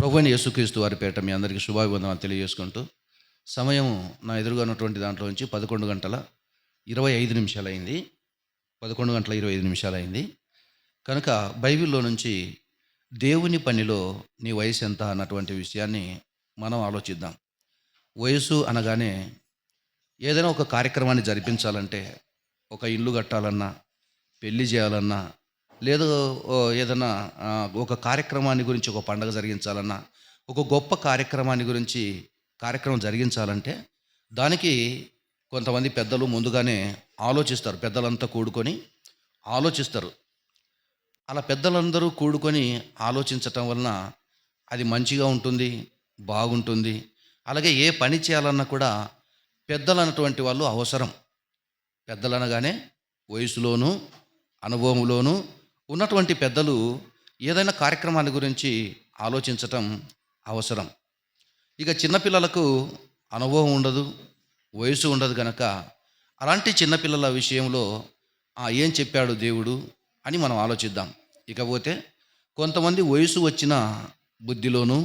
ప్రభువైన యేసుక్రీస్తు వారి పేరిట మీ అందరికీ శుభాభివందనాలు తెలియజేసుకుంటూ, సమయం నా ఎదురుగా ఉన్నటువంటి దాంట్లో నుంచి 11:25 అయింది. 11:25 అయింది. కనుక బైబిల్లో నుంచి దేవుని పనిలో నీ వయసు ఎంత అన్నటువంటి విషయాన్ని మనం ఆలోచిద్దాం. వయసు అనగానే ఏదైనా ఒక కార్యక్రమాన్ని జరిపించాలంటే, ఒక ఇల్లు కట్టాలన్నా, పెళ్లి చేయాలన్నా, లేదు ఏదైనా ఒక కార్యక్రమాన్ని గురించి, ఒక పండగ జరిగించాలన్నా, ఒక గొప్ప కార్యక్రమం జరిగించాలంటే దానికి కొంతమంది పెద్దలు ముందుగానే ఆలోచిస్తారు. పెద్దలంతా కూడుకొని ఆలోచిస్తారు. అలా పెద్దలందరూ కూడుకొని ఆలోచించటం వలన అది మంచిగా ఉంటుంది, బాగుంటుంది. అలాగే ఏ పని చేయాలన్నా కూడా పెద్దలు అన్నటువంటి వాళ్ళు అవసరం. పెద్దలనగానే వయసులోనూ అనుభవంలోనూ ఉన్నటువంటి పెద్దలు ఏదైనా కార్యక్రమాన్ని గురించి ఆలోచించటం అవసరం. ఇక చిన్నపిల్లలకు అనుభవం ఉండదు, వయసు ఉండదు కనుక అలాంటి చిన్నపిల్లల విషయంలో ఏం చెప్పాడు దేవుడు అని మనం ఆలోచిద్దాం. ఇకపోతే కొంతమంది వయసు వచ్చిన బుద్ధిలోనూ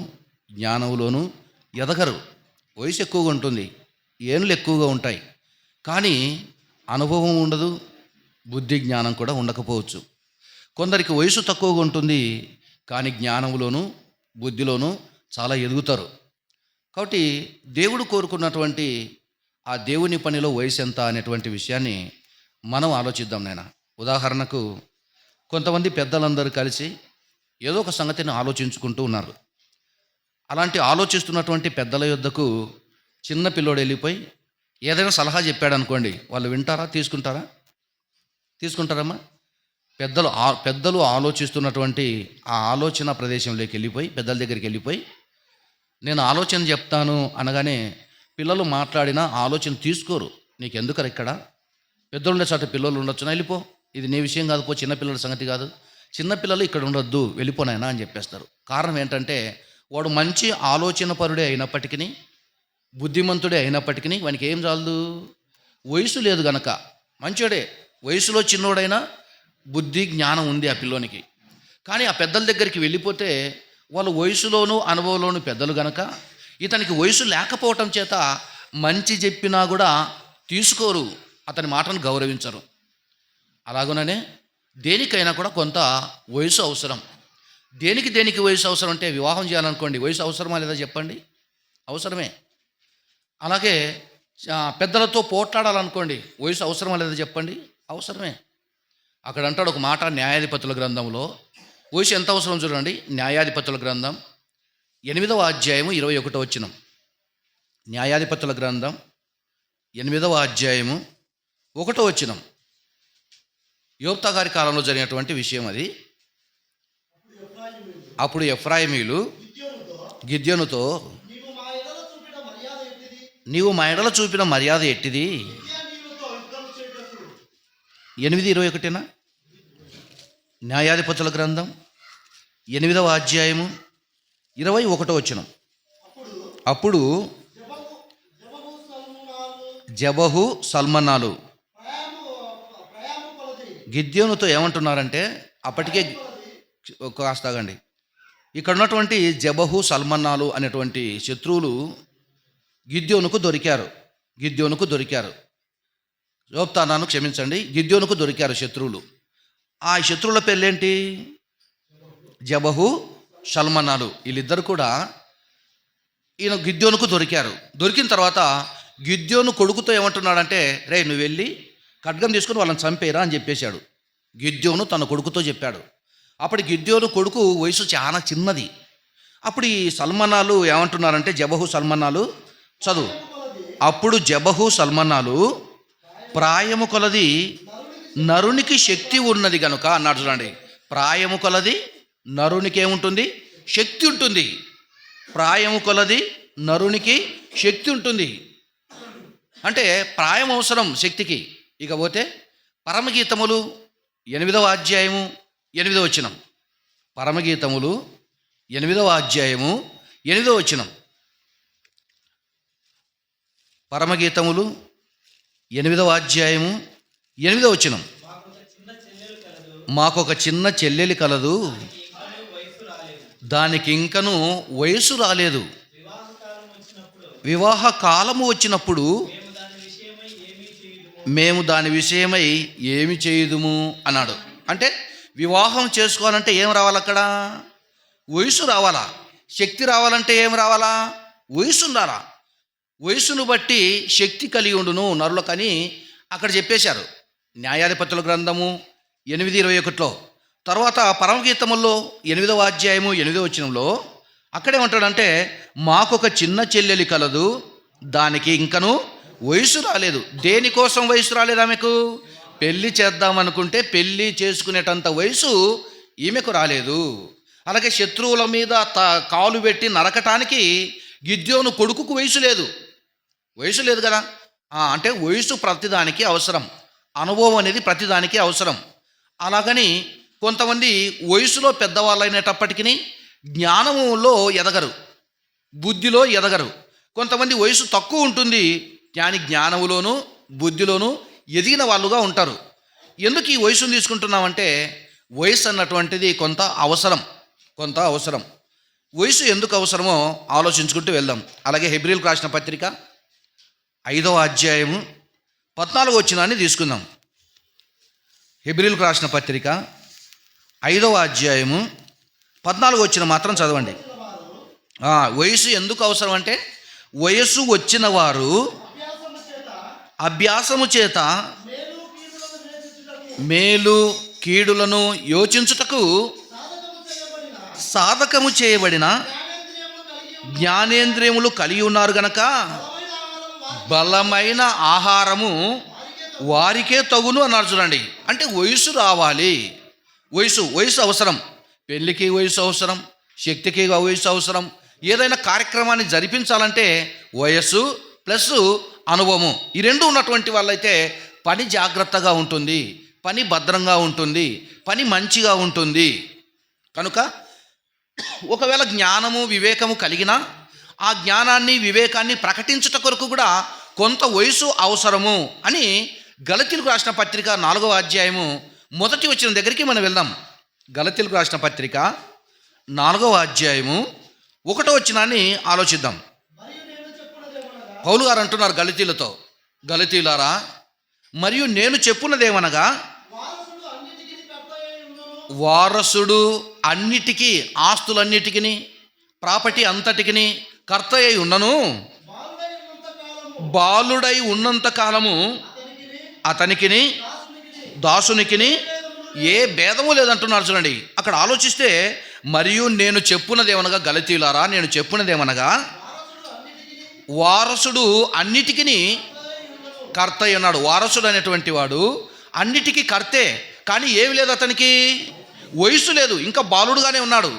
జ్ఞానంలోనూ ఎదగరు. వయసు ఎక్కువగా ఉంటుంది, ఏళ్ళు ఎక్కువగా ఉంటాయి, కానీ అనుభవం ఉండదు, బుద్ధి జ్ఞానం కూడా ఉండకపోవచ్చు. కొందరికి వయసు తక్కువగా ఉంటుంది, కానీ జ్ఞానంలోనూ బుద్ధిలోనూ చాలా ఎదుగుతారు. కాబట్టి దేవుడు కోరుకున్నటువంటి ఆ దేవుని పనిలో వయసు ఎంత అనేటువంటి విషయాన్ని మనం ఆలోచిద్దాం. ఉదాహరణకు కొంతమంది పెద్దలందరూ కలిసి ఏదో ఒక సంగతిని ఆలోచించుకుంటూ ఉన్నారు. అలాంటి ఆలోచిస్తున్నటువంటి పెద్దల యొద్దకు చిన్న పిల్లోడు వెళ్ళిపోయి ఏదైనా సలహా చెప్పాడు అనుకోండి, వాళ్ళు వింటారా? తీసుకుంటారమ్మా? పెద్దలు ఆలోచిస్తున్నటువంటి ఆ ఆలోచన ప్రదేశంలోకి వెళ్ళిపోయి, పెద్దల దగ్గరికి వెళ్ళిపోయి నేను ఆలోచన చెప్తాను అనగానే పిల్లలు మాట్లాడినా ఆలోచన తీసుకోరు. నీకెందుకు ఇక్కడ? పెద్దలు ఉండే చోట పిల్లలు ఉండొచ్చునా, వెళ్ళిపో, ఇది నీ విషయం కాదు, పో, చిన్నపిల్లల సంగతి కాదు, చిన్నపిల్లలు ఇక్కడ ఉండొద్దు, వెళ్ళిపోనాయనా అని చెప్పేస్తారు. కారణం ఏంటంటే వాడు మంచి ఆలోచన పరుడే అయినప్పటికీ, బుద్ధిమంతుడే అయినప్పటికీ వానికి ఏం చాలదు, వయసు లేదు గనక. మంచోడే, వయసులో చిన్నోడైనా బుద్ధి జ్ఞానం ఉంది ఆ పిల్లోనికి. కానీ ఆ పెద్దల దగ్గరికి వెళ్ళిపోతే వాళ్ళు వయసులోనూ అనుభవంలోనూ పెద్దలు గనక ఇతనికి వయసు లేకపోవటం చేత మంచి చెప్పినా కూడా తీసుకోరు, అతని మాటను గౌరవించరు. అలాగుననే దేనికైనా కూడా కొంత వయసు అవసరం. దేనికి వయసు అవసరం అంటే, వివాహం చేయాలనుకోండి, వయసు అవసరమా లేదా చెప్పండి? అవసరమే. అలాగే పెద్దలతో పోట్లాడాలనుకోండి, వయసు అవసరమా లేదా చెప్పండి? అవసరమే. అక్కడ అంటాడు ఒక మాట న్యాయాధిపతుల గ్రంథంలో, వయసు ఎంత అవసరం చూడండి. న్యాయాధిపతుల గ్రంథం 8వ అధ్యాయము 21వ వచనం. న్యాయాధిపతుల గ్రంథం 8వ అధ్యాయము 1వ వచనం. యోప్తా గారి కాలంలో జరిగినటువంటి విషయం అది. అప్పుడు ఎఫ్రాయిమీలు గిద్యోనుతో, నీవు మా ఎడల చూపిన మర్యాద ఎట్టిది? 8:21 న్యాయాధిపతుల గ్రంథం 8వ అధ్యాయము 21వ వచనం. అప్పుడు జెబహు సల్మన్నాలు గిద్యోనుతో ఏమంటున్నారంటే, అప్పటికే కాస్తాగండి, ఇక్కడ ఉన్నటువంటి జెబహు సల్మన్నాలు అనేటువంటి శత్రువులు గిద్యోనుకు దొరికారు. యోప్తానాను క్షమించండి, గిద్యోనుకు దొరికారు శత్రువులు. ఆ శత్రువుల పేర్లేంటి? జెబహు, సల్మన్నాలు. వీళ్ళిద్దరు కూడా ఈయన గిద్యోనుకు దొరికారు. దొరికిన తర్వాత గిద్యోను కొడుకుతో ఏమంటున్నాడంటే, రే నువ్వు వెళ్ళి ఖడ్గం తీసుకుని వాళ్ళని చంపేరా అని చెప్పేశాడు. గిద్యోను తన కొడుకుతో చెప్పాడు. అప్పుడు గిద్యోను కొడుకు వయసు చాలా చిన్నది. అప్పుడు ఈ సల్మన్నాలు ఏమంటున్నారంటే, జెబహు సల్మన్నాలు చదువు. అప్పుడు జెబహు సల్మన్నాలు, ప్రాయము కొలది నరునికి శక్తి ఉన్నది గనుక అన్నాడు. చూడండి, ప్రాయము కొలది నరునికి ఏముంటుంది? శక్తి ఉంటుంది. ప్రాయము కొలది నరునికి శక్తి ఉంటుంది అంటే ప్రాయం అవసరం శక్తికి. ఇక పోతే పరమగీతములు 8వ అధ్యాయము 8వ వచనం. పరమగీతములు 8వ అధ్యాయము 8వ వచనం. పరమగీతములు 8వ అధ్యాయము 8వ వచనం. మాకొక చిన్న చెల్లెలి కలదు, దానికి ఇంకను వయసు రాలేదు. వివాహ కాలము వచ్చినప్పుడు మేము దాని విషయమై ఏమి చేయుదుము అన్నాడు. అంటే వివాహం చేసుకోవాలంటే ఏం రావాలి? అక్కడ వయసు రావాలా. శక్తి రావాలంటే ఏం రావాలా? వయసు ఉండాలా. వయసును బట్టి శక్తి కలిగి ఉండును నరులకని అక్కడ చెప్పేశారు. న్యాయాధిపతుల గ్రంథము 8:21 తర్వాత పరమగీతముల్లో 8వ అధ్యాయము 8వ వచనంలో అక్కడేమంటాడంటే, మాకొక చిన్న చెల్లెలి కలదు, దానికి ఇంకను వయసు రాలేదు. దేనికోసం వయసు రాలేదు ఆమెకు? పెళ్లి చేద్దామనుకుంటే పెళ్లి చేసుకునేటంత వయసు ఈమెకు రాలేదు. అలాగే శత్రువుల మీద కాలు పెట్టి నరకటానికి గిద్యోను కొడుకుకు వయసు లేదు. వయసు లేదు కదా. అంటే వయసు ప్రతిదానికి అవసరం, అనుభవం అనేది ప్రతిదానికి అవసరం. అలాగని కొంతమంది వయసులో పెద్దవాళ్ళు అయినప్పటికీ జ్ఞానములో ఎదగరు, బుద్ధిలో ఎదగరు. కొంతమంది వయసు తక్కువ ఉంటుంది కానీ జ్ఞానములోను బుద్ధిలోను ఎదిగిన వాళ్ళుగా ఉంటారు. ఎందుకు ఈ వయసును తీసుకుంటున్నామంటే, వయసు అన్నటువంటిది కొంత అవసరం. వయసు ఎందుకు అవసరమో ఆలోచించుకుంటూ వెళ్దాం. అలాగే హెబ్రీయులకు రాసిన పత్రిక 5వ అధ్యాయము 14వ వచనాన్ని తీసుకుందాం. హెబ్రీయులకు రాసిన పత్రిక 5వ అధ్యాయము 14వ వచనం మాత్రం చదవండి. వయసు ఎందుకు అవసరం అంటే, వయసు వచ్చిన వారు అభ్యాసము చేత మేలు కీడులను యోచించుటకు సాధకము చేయబడిన జ్ఞానేంద్రియములు కలిగి ఉన్నారు గనక బలమైన ఆహారము వారికే తగును అన్నారు. చూడండి, అంటే వయసు రావాలి. వయసు అవసరం. పెళ్ళికి వయసు అవసరం, శక్తికి వయసు అవసరం. ఏదైనా కార్యక్రమాన్ని జరిపించాలంటే వయస్సు ప్లస్ అనుభవము, ఈ రెండు ఉన్నటువంటి వాళ్ళైతే పని జాగ్రత్తగా ఉంటుంది, పని భద్రంగా ఉంటుంది, పని మంచిగా ఉంటుంది. కనుక ఒకవేళ జ్ఞానము వివేకము కలిగినా ఆ జ్ఞానాన్ని వివేకాన్ని ప్రకటించుట కొరకు కూడా కొంత వయసు అవసరము అని గలతీయులకు రాసిన పత్రిక 4వ అధ్యాయము 1వ వచనం దగ్గరికి మనం వెళ్దాం. గలతీయులకు రాసిన పత్రిక 4వ అధ్యాయము 1వ వచనాన్ని ఆలోచిద్దాం. పౌలు గారు అంటున్నారు గలతీయులతో, గలతీయులారా, మరియు నేను చెప్పున్నదేమనగా వారసుడు అన్నిటికీ, ఆస్తులన్నిటికీ, ప్రాపర్టీ అంతటికి కర్త అయి ఉన్నను, బాలుడై ఉన్నంత కాలము అతనికిని దాసునికిని ఏ భేదము లేదంటున్నారు. చూడండి, అక్కడ ఆలోచిస్తే మరియు నేను చెప్పున్నదేమనగా, గలతీయులారా నేను చెప్పున్నదేమనగా వారసుడు అన్నిటికీ కర్త అయి ఉన్నాడు. వారసుడు అనేటువంటి వాడు అన్నిటికీ కర్తే, కానీ ఏమి లేదు, అతనికి వయసు లేదు, ఇంకా బాలుడుగానే ఉన్నాడు.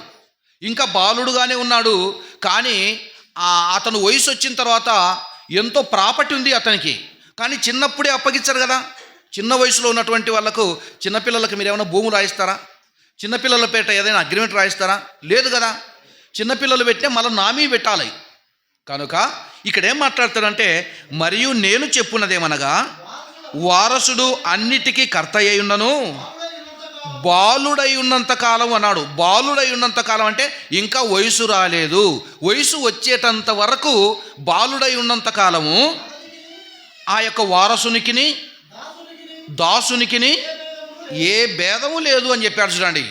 కానీ అతను వయసు వచ్చిన తర్వాత ఎంతో ప్రాపర్టీ ఉంది అతనికి, కానీ చిన్నప్పుడే అప్పగించారు కదా. చిన్న వయసులో ఉన్నటువంటి వాళ్ళకు, చిన్నపిల్లలకు మీరు ఏమైనా భూములు రాయిస్తారా? చిన్నపిల్లల పేట ఏదైనా అగ్రిమెంట్ రాయిస్తారా? లేదు కదా. చిన్నపిల్లలు పెట్టినా మళ్ళీ నామీ పెట్టాలి. కనుక ఇక్కడ ఏం మాట్లాడతాడంటే, మరియు నేను చెప్పున్నదేమనగా వారసుడు అన్నిటికీ కర్త అయి ఉన్నను, బాలుడై ఉన్నంత కాలం అన్నాడు. బాలుడై ఉన్నంత కాలం అంటే ఇంకా వయసు రాలేదు. వయసు వచ్చేటంత వరకు బాలుడై ఉన్నంత కాలము ఆ యొక్క వారసునికిని దాసునికిని ఏ భేదము లేదు అని చెప్పాడు. చూడండి,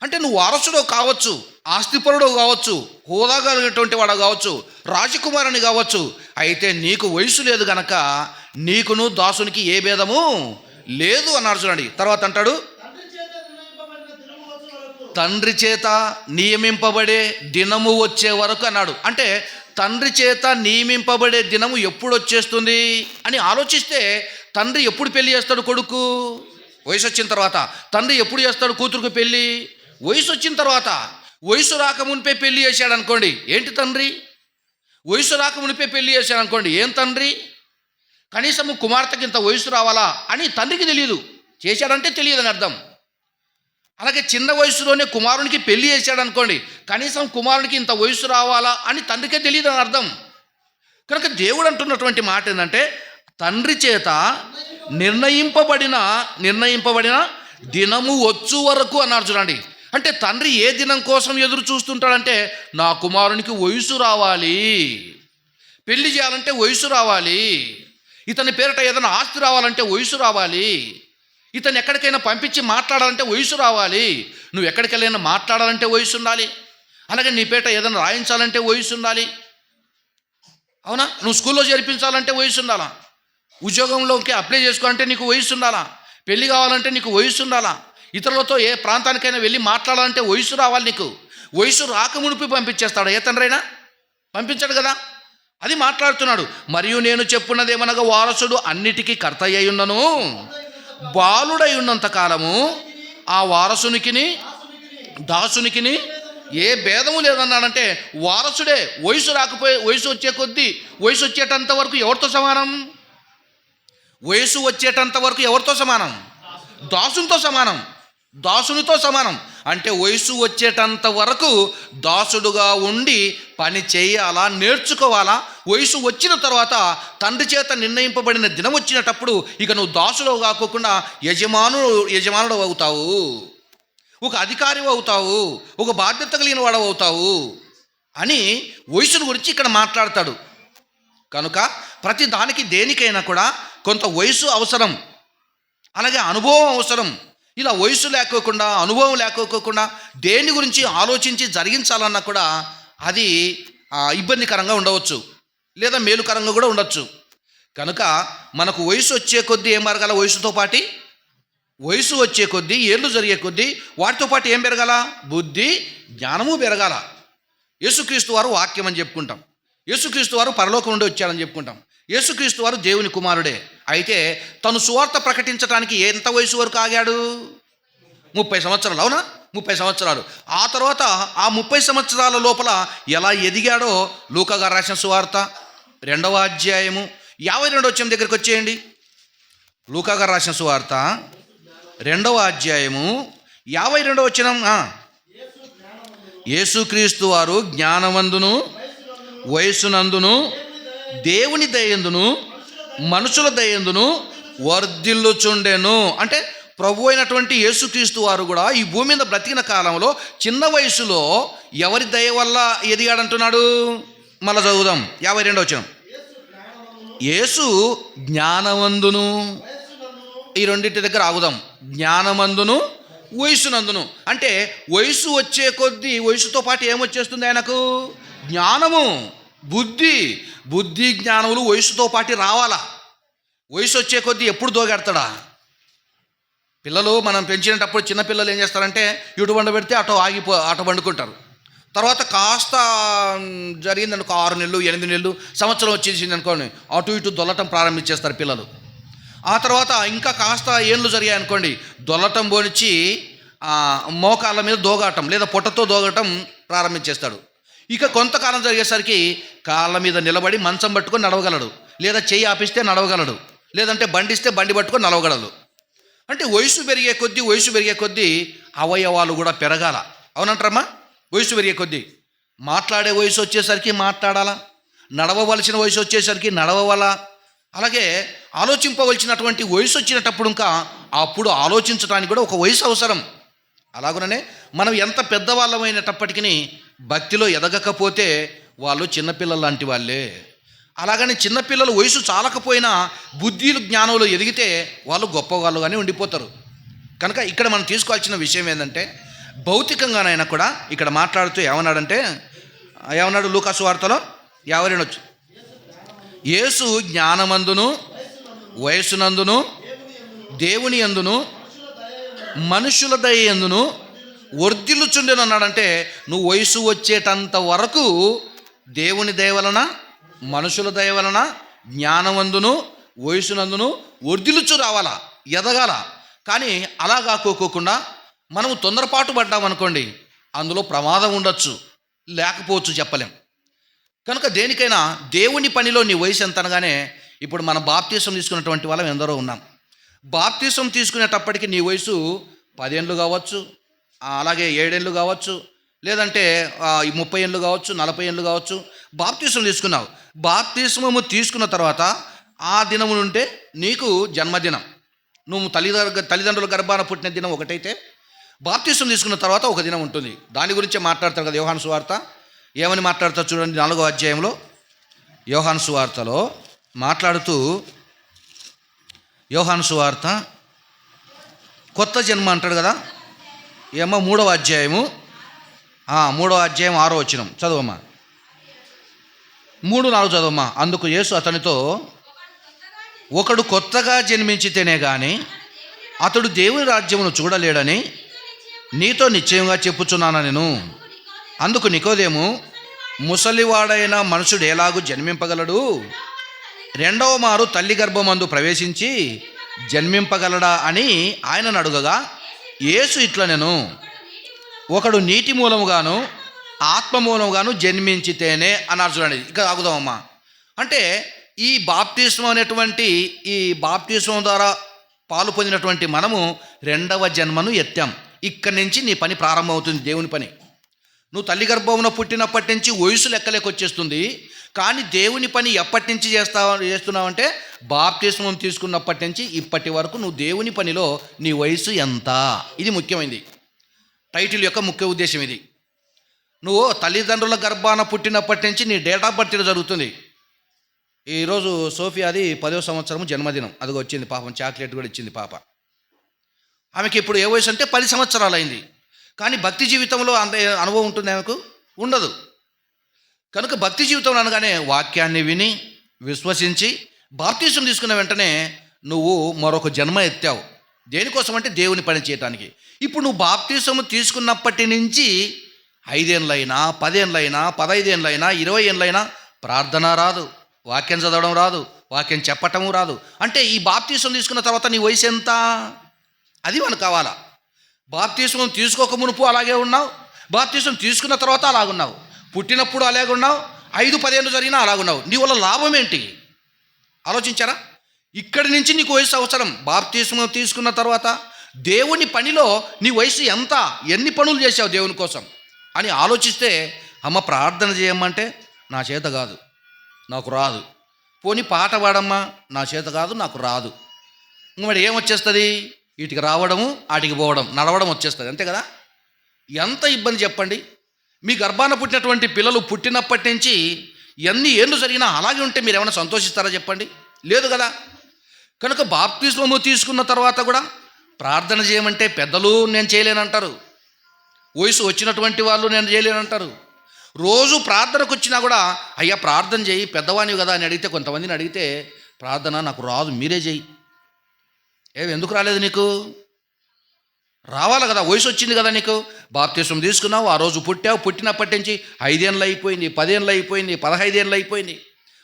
అంటే నువ్వు వారసుడు కావచ్చు, ఆస్తిపరుడు కావచ్చు, హోదా కలిగినటువంటి వాడు కావచ్చు, రాజకుమారుని కావచ్చు, అయితే నీకు వయసు లేదు గనక నీకును దాసునికి ఏ భేదము లేదు అన్నాడు. చూడండి, తర్వాత అంటాడు, తండ్రి చేత నియమింపబడే దినము వచ్చే వరకు అన్నాడు. అంటే తండ్రి చేత నియమింపబడే దినము ఎప్పుడు వచ్చేస్తుంది అని ఆలోచిస్తే, తండ్రి ఎప్పుడు పెళ్లి చేస్తాడు కొడుకు? వయసు వచ్చిన తర్వాత. తండ్రి ఎప్పుడు చేస్తాడు కూతురుకు పెళ్ళి? వయసు వచ్చిన తర్వాత. వయసు రాకమునిపే పెళ్లి చేశాడు అనుకోండి, ఏంటి తండ్రి? వయసు రాకమునిపే పెళ్లి చేశాడు అనుకోండి, ఏం తండ్రి? కనీసము కుమార్తెకి ఇంత వయసు రావాలా అని తండ్రికి తెలియదు, చేశాడంటే తెలియదని అర్థం. అలాగే చిన్న వయసులోనే కుమారునికి పెళ్లి చేశాడు అనుకోండి, కనీసం కుమారునికి ఇంత వయసు రావాలా అని తండ్రికే తెలియదు అని అర్థం. కనుక దేవుడు అంటున్నటువంటి మాట ఏంటంటే, తండ్రి చేత నిర్ణయింపబడిన దినము వచ్చు వరకు అన్నారు. చూడండి, అంటే తండ్రి ఏ దినం కోసం ఎదురు చూస్తుంటాడంటే, నా కుమారునికి వయసు రావాలి, పెళ్లి చేయాలంటే వయసు రావాలి, ఇతని పేరిట ఏదైనా ఆస్తి రావాలంటే వయసు రావాలి, ఇతను ఎక్కడికైనా పంపించి మాట్లాడాలంటే వయసు రావాలి, నువ్వు ఎక్కడికెళ్ళైనా మాట్లాడాలంటే వయసు ఉండాలి, అలాగే నీ పేట ఏదైనా రాయించాలంటే వయసు ఉండాలి, అవునా, నువ్వు స్కూల్లో చేర్పించాలంటే వయసు ఉండాలా, ఉద్యోగంలోకి అప్లై చేసుకోవాలంటే నీకు వయసు ఉండాలా, పెళ్ళి కావాలంటే నీకు వయసు ఉండాలా, ఇతరులతో ఏ ప్రాంతానికైనా వెళ్ళి మాట్లాడాలంటే వయసు రావాలి నీకు. వయసు రాకమునిపి పంపించేస్తాడు ఏ తండ్రైనా? పంపించాడు కదా. అది మాట్లాడుతున్నాడు. మరియు నేను చెప్పున్నదేమనగా, వారసుడు అన్నిటికీ కర్త అయి ఉన్నను, బాలుడై ఉన్నంత కాలము ఆ వారసునికిని దాసునికిని ఏ భేదము లేదన్నాడంటే, వారసుడే. వయసు రాకపోయే, వయసు వచ్చే కొద్దీ, వయసు వచ్చేటంత వరకు ఎవరితో సమానం? వయసు వచ్చేటంత వరకు ఎవరితో సమానం? దాసునితో సమానం. దాసునితో సమానం అంటే వయసు వచ్చేటంత వరకు దాసుడుగా ఉండి పని చేయాలా, నేర్చుకోవాలా. వయసు వచ్చిన తర్వాత తండ్రి చేత నిర్ణయింపబడిన దినం వచ్చినప్పుడు ఇక నువ్వు దాసుడు కాకోకుండా యజమానుడు అవుతావు, ఒక అధికారి అవుతావు, ఒక బాధ్యత కలిగిన వాడు అవుతావు అని వయసును గురించి ఇక్కడ మాట్లాడతాడు. కనుక ప్రతి దానికి, దేనికైనా కూడా కొంత వయసు అవసరం, అలాగే అనుభవం అవసరం. ఇలా వయసు లేకోకుండా, అనుభవం లేకోకుండా దేని గురించి ఆలోచించి జరిగించాలన్నా కూడా అది ఇబ్బందికరంగా ఉండవచ్చు, లేదా మేలుకరంగా కూడా ఉండొచ్చు. కనుక మనకు వయసు వచ్చే కొద్దీ ఏం పెరగాల? వయసుతో పాటు వయసు వచ్చే కొద్దీ, ఏళ్ళు జరిగే కొద్దీ వాటితో పాటు ఏం పెరగాల? బుద్ధి, జ్ఞానము పెరగాల. యేసుక్రీస్తు వారు వాక్యం అని చెప్పుకుంటాం, యేసుక్రీస్తు వారు పరలోకం నుండి వచ్చారని చెప్పుకుంటాం, యేసుక్రీస్తు వారు దేవుని కుమారుడే. అయితే తను సువార్త ప్రకటించడానికి ఎంత వయసు వరకు ఆగాడు? 30 సంవత్సరాలు. అవునా? 30 సంవత్సరాలు. ఆ తర్వాత ఆ 30 సంవత్సరాల లోపల ఎలా ఎదిగాడో లూకా గారు రాసిన సువార్త 2వ అధ్యాయము 52వ వచనం దగ్గరికి వచ్చేయండి. లూకా గారు రాసిన సువార్త 2వ అధ్యాయము 52వ వచనం. యేసుక్రీస్తు వారు జ్ఞానవంతును, వయసునందును, దేవుని దయందును, మనుషుల దయందును వర్ధిల్లుచుండెను. అంటే ప్రభు అయినటువంటి యేసుక్రీస్తు వారు కూడా ఈ భూమి మీద బ్రతికిన కాలంలో చిన్న వయసులో ఎవరి దయ వల్ల ఎదిగాడంటున్నాడు? మళ్ళా చదువుదాం 52వ వచనం. యేసు జ్ఞానవంతును, ఈ రెండింటి దగ్గర ఆగుదాం. జ్ఞానమందును, వయసునందును. అంటే వయసు వచ్చే కొద్దీ వయసుతో పాటు ఏమొచ్చేస్తుంది ఆయనకు? జ్ఞానము, బుద్ధి జ్ఞానములు వయసుతో పాటు రావాలా. వయసు వచ్చే కొద్దీ ఎప్పుడు దోగాడతాడా? పిల్లలు మనం పెంచినప్పుడు చిన్నపిల్లలు ఏం చేస్తారంటే ఇటు బండ పెడితే అటు వండుకుంటారు. తర్వాత కాస్త జరిగిందనుకో, 6 నెలలు 8 నెలలు సంవత్సరం వచ్చేసింది అనుకోండి, అటు ఇటు దొల్లటం ప్రారంభించేస్తారు పిల్లలు. ఆ తర్వాత ఇంకా కాస్త ఏళ్ళు జరిగాయనుకోండి, దొల్లటం పోనిచ్చి మోకాళ్ళ మీద దోగాటం లేదా పొట్టతో దోగటం ప్రారంభించేస్తాడు. ఇక కొంతకాలం జరిగేసరికి కాళ్ళ మీద నిలబడి మంచం పట్టుకొని నడవగలడు, లేదా చెయ్యి ఆపిస్తే నడవగలడు, లేదంటే బండిస్తే బండి పట్టుకొని నడవగలడు. అంటే వయసు పెరిగే కొద్దీ అవయవాలు కూడా పెరగాల. అవునంటారమ్మా? వయసు పెరిగే కొద్దీ మాట్లాడే వయసు వచ్చేసరికి మాట్లాడాలా, నడవవలసిన వయసు వచ్చేసరికి నడవవాలా, అలాగే ఆలోచింపవలసినటువంటి వయసు వచ్చినప్పుడు ఇంకా అప్పుడు ఆలోచించడానికి కూడా ఒక వయసు అవసరం. అలాగనే మనం ఎంత పెద్దవాళ్ళమైనప్పటికీ భక్తిలో ఎదగకపోతే వాళ్ళు చిన్నపిల్లలు లాంటి వాళ్ళే. అలాగని చిన్నపిల్లలు వయసు చాలకపోయినా బుద్ధిలు జ్ఞానంలో ఎదిగితే వాళ్ళు గొప్పవాళ్ళుగానే ఉండిపోతారు. కనుక ఇక్కడ మనం తీసుకోవాల్సిన విషయం ఏంటంటే, భౌతికంగానైనా కూడా ఇక్కడ మాట్లాడుతూ ఏమన్నాడు లూకా సువార్తలో 52 యేసు జ్ఞానమందును, వయసునందును, దేవుని యందును, మనుషుల దయ యందును వర్ధిల్లుచుండెను అన్నాడంటే, నువ్వు వయసు వచ్చేటంత వరకు దేవుని దయ వలన, మనుషుల దయ వలన, జ్ఞానమందును, వయసునందును వర్ధిల్లుచు రావాలా, ఎదగాల. కానీ అలా కాకోకుండా మనము తొందరపాటు పడ్డామనుకోండి, అందులో ప్రమాదం ఉండొచ్చు, లేకపోవచ్చు, చెప్పలేం. కనుక దేనికైనా దేవుని పనిలో నీ వయసు ఎంత అనగానే, ఇప్పుడు మనం బాప్తీసం తీసుకున్నటువంటి వాళ్ళం ఎందరో ఉన్నాం. బాప్తీసం తీసుకునేటప్పటికి నీ వయసు 10 ఏళ్ళు కావచ్చు, అలాగే 7 ఏళ్ళు కావచ్చు, లేదంటే 30 ఏళ్ళు కావచ్చు, 40 ఏళ్ళు కావచ్చు. బాప్తీసం తీసుకున్నావు. బాప్తీసము తీసుకున్న తర్వాత ఆ దినము నుంటే నీకు జన్మదినం, నువ్వు తల్లిదండ్రుల గర్భాన పుట్టిన దినం ఒకటైతే, బాప్తిసం తీసుకున్న తర్వాత ఒక దినం ఉంటుంది. దాని గురించే మాట్లాడతారు కదా యోహాను సువార్త. ఏమని మాట్లాడతారు చూడండి, 4వ అధ్యాయంలో యోహాను సువార్తలో మాట్లాడుతూ, యోహాను సువార్త కొత్త జన్మ అంటాడు కదా. ఏమో 3వ అధ్యాయము 6వ వచనం చదవమ్మా. 3-4 చదవమ్మా. అందుకు యేసు అతనితో, ఒకడు కొత్తగా జన్మించితేనే గాని అతడు దేవుని రాజ్యమును చూడలేడని నీతో నిశ్చయంగా చెప్పుచున్నాను నేను. అందుకు నికోదేము, ముసలివాడైన మనుషుడు ఎలాగూ జన్మింపగలడు? రెండవ మారు తల్లి గర్భమందు ప్రవేశించి జన్మింపగలడా అని ఆయనను అడుగగా, యేసు ఇట్లా నేను, ఒకడు నీటి మూలముగాను ఆత్మ మూలముగాను జన్మించితేనే అన్నారు. చూడండి, ఇక ఆగుదామమ్మా. అంటే ఈ బాప్తిస్మం అనేటువంటి ఈ బాప్తిస్మం ద్వారా పాలు పొందినటువంటి మనము రెండవ జన్మను ఎత్తాం. ఇక్కడి నుంచి నీ పని ప్రారంభమవుతుంది, దేవుని పని. నువ్వు తల్లి గర్భమున పుట్టినప్పటి నుంచి వయసు లెక్కలేక వచ్చేస్తుంది. కానీ దేవుని పని ఎప్పటి నుంచి చేస్తున్నావంటే బాప్తిస్మం తీసుకున్నప్పటి నుంచి ఇప్పటి వరకు నువ్వు దేవుని పనిలో నీ వయసు ఎంత, ఇది ముఖ్యమైనది. టైటిల్ యొక్క ముఖ్య ఉద్దేశం ఇది. నువ్వు తల్లిదండ్రుల గర్భాన పుట్టినప్పటి నుంచి నీ డేట్ ఆఫ్ బర్త్ జరుగుతుంది. ఈరోజు సోఫియాది 10వ సంవత్సరం జన్మదినం. అది వచ్చింది పాపం, చాక్లెట్ కూడా ఇచ్చింది పాప. ఆమెకి ఇప్పుడు ఏ వయసు అంటే 10 సంవత్సరాలు అయింది. కానీ భక్తి జీవితంలో అంత అనుభవం ఉంటుంది ఆమెకు, ఉండదు. కనుక భక్తి జీవితంలో అనగానే వాక్యాన్ని విని విశ్వసించి బాప్తిసం తీసుకున్న వెంటనే నువ్వు మరొక జన్మ ఎత్తావు. దేనికోసం అంటే దేవుని పని చేయటానికి. ఇప్పుడు నువ్వు బాప్తిసం తీసుకున్నప్పటి నుంచి 5 ఏళ్ళైనా 10 ఏళ్ళైనా 15 ఏళ్ళైనా 20 ఏళ్ళైనా ప్రార్థన రాదు, వాక్యం చదవడం రాదు, వాక్యం చెప్పటము రాదు. అంటే ఈ బాప్తిసం తీసుకున్న తర్వాత నీ వయసు ఎంత, అది మనకు కావాలా. బాప్తిసం తీసుకోక మునుపు అలాగే ఉన్నావు, బాప్తిసం తీసుకున్న తర్వాత అలాగున్నావు, పుట్టినప్పుడు అలాగే ఉన్నావు, 5-10 ఏళ్ళు జరిగినా అలాగున్నావు. నీ వల్ల లాభం ఏంటి ఆలోచించారా? ఇక్కడి నుంచి నీకు వయసు అవసరం. బాప్తిసం తీసుకున్న తర్వాత దేవుని పనిలో నీ వయసు ఎంత, ఎన్ని పనులు చేసావు దేవుని కోసం అని ఆలోచిస్తే, అమ్మ ప్రార్థన చేయమంటే నా చేత కాదు, నాకు రాదు. పోనీ పాట పాడమ్మా, నా చేత కాదు, నాకు రాదు. మరి ఏమొచ్చేస్తుంది? వీటికి రావడము, వాటికి పోవడం, నడవడం వచ్చేస్తుంది, అంతే కదా. ఎంత ఇబ్బంది చెప్పండి. మీ గర్భాన పుట్టినటువంటి పిల్లలు పుట్టినప్పటి నుంచి ఎన్ని ఏళ్ళు జరిగినా అలాగే ఉంటే మీరు ఏమైనా సంతోషిస్తారా చెప్పండి? లేదు కదా. కనుక బాప్తిస్మము తీసుకున్న తర్వాత కూడా ప్రార్థన చేయమంటే పెద్దలు నేను చేయలేనంటారు, వయసు వచ్చినటువంటి వాళ్ళు నేను చేయలేనంటారు. రోజు ప్రార్థనకు వచ్చినా కూడా అయ్యా ప్రార్థన చేయి, పెద్దవానివి కదా అని అడిగితే, కొంతమందిని అడిగితే ప్రార్థన నాకు రాదు, మీరే చేయి. ఎందుకు రాలేదు నీకు? రావాలి కదా, వయసు వచ్చింది కదా నీకు. బాప్తిసం తీసుకున్నావు, ఆ రోజు పుట్టావు, పుట్టినప్పటి నుంచి 5 ఏళ్ళు అయిపోయింది, 10 ఏళ్ళు అయిపోయింది, 15 ఏళ్ళు అయిపోయింది.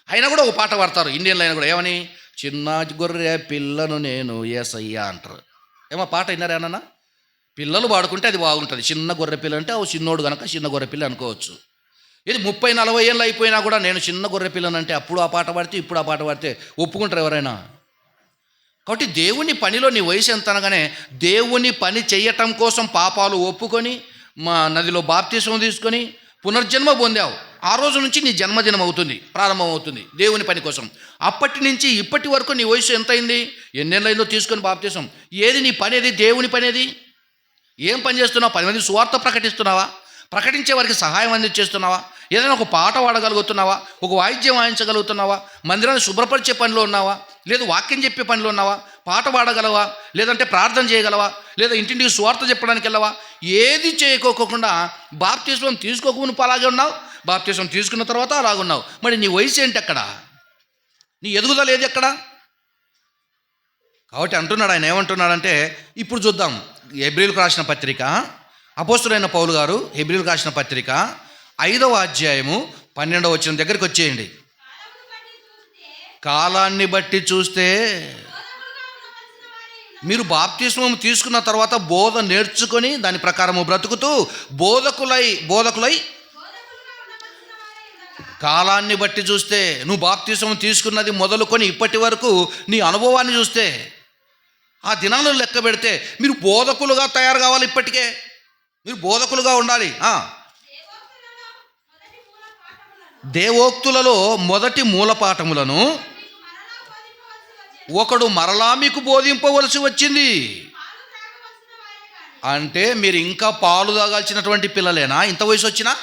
అయినా కూడా ఒక పాట పాడతారు ఇండియన్లు అయినా కూడా. ఏమని? చిన్న గొర్రె పిల్లను నేను యేసయ్యా అంటారు. ఏమో పాట విన్నారా ఏమన్నా? పిల్లలు పాడుకుంటే అది బాగుంటుంది. చిన్న గొర్రె పిల్ల అంటే ఓ చిన్నోడు కనుక చిన్న గొర్రె పిల్ల అనుకోవచ్చు. ఇది 30-40 ఏళ్ళు అయిపోయినా కూడా నేను చిన్న గొర్రె పిల్లనంటే అప్పుడు ఆ పాట పాడితే ఇప్పుడు ఆ పాట పాడితే ఒప్పుకుంటారు ఎవరైనా? కాబట్టి దేవుని పనిలో నీ వయసు ఎంత అనగానే దేవుని పని చేయటం కోసం పాపాలు ఒప్పుకొని మా నదిలో బాప్తిసం తీసుకొని పునర్జన్మ పొందావు. ఆ రోజు నుంచి నీ జన్మదినం అవుతుంది, ప్రారంభం అవుతుంది దేవుని పని కోసం. అప్పటి నుంచి ఇప్పటి వరకు నీ వయసు ఎంత అయింది? ఎన్నేళ్ళైందో తీసుకొని బాప్తిసం. ఏది నీ పని? ఏది దేవుని పని? ఏది? ఏం పని చేస్తున్నావు? 10 మంది సువార్త ప్రకటిస్తున్నావా? ప్రకటించే వారికి సహాయం అందించేస్తున్నావా? ఏదైనా ఒక పాట పాడగలుగుతున్నావా? ఒక వాయిద్యం వాయించగలుగుతున్నావా? మందిరాన్ని శుభ్రపరిచే పనిలో ఉన్నావా? లేదు వాక్యం చెప్పే పనిలో ఉన్నావా? పాట పాడగలవా? లేదంటే ప్రార్థన చేయగలవా? లేదా ఇంటింటికి సువార్త చెప్పడానికి వెళ్ళవా? ఏది చేయకోకుండా బాప్తిస్మం తీసుకోకుండా అలాగే ఉన్నావు, బాప్తిస్మం తీసుకున్న తర్వాత అలాగున్నావు. మరి నీ వయసు ఏంటి అక్కడ? నీ ఎదుగుదల ఏది ఎక్కడ? కాబట్టి అంటున్నాడు ఆయన, ఏమంటున్నాడంటే ఇప్పుడు చూద్దాం. హెబ్రీయులకు రాసిన పత్రిక, అపోస్తలుడైన పౌలు గారు హెబ్రీయులకు రాసిన పత్రిక 5వ అధ్యాయము 12వ వచనం దగ్గరికి వచ్చేయండి. కాలాన్ని బట్టి చూస్తే మీరు బాప్తిస్మం తీసుకున్న తర్వాత బోధ నేర్చుకొని దాని ప్రకారము బ్రతుకుతూ బోధకులై కాలాన్ని బట్టి చూస్తే, నువ్వు బాప్తిస్మం తీసుకున్నది మొదలుకొని ఇప్పటి వరకు నీ అనుభవాన్ని చూస్తే, ఆ దినాలను లెక్క పెడితే మీరు బోధకులుగా తయారు కావాలి. ఇప్పటికే మీరు బోధకులుగా ఉండాలి. దేవోక్తులలో మొదటి మూలపాఠములను ఒకడు మరలా మీకు బోధింపవలసి వచ్చింది. అంటే మీరు ఇంకా పాలు తాగాల్సినటువంటి పిల్లలేనా ఇంత వయసు వచ్చినా?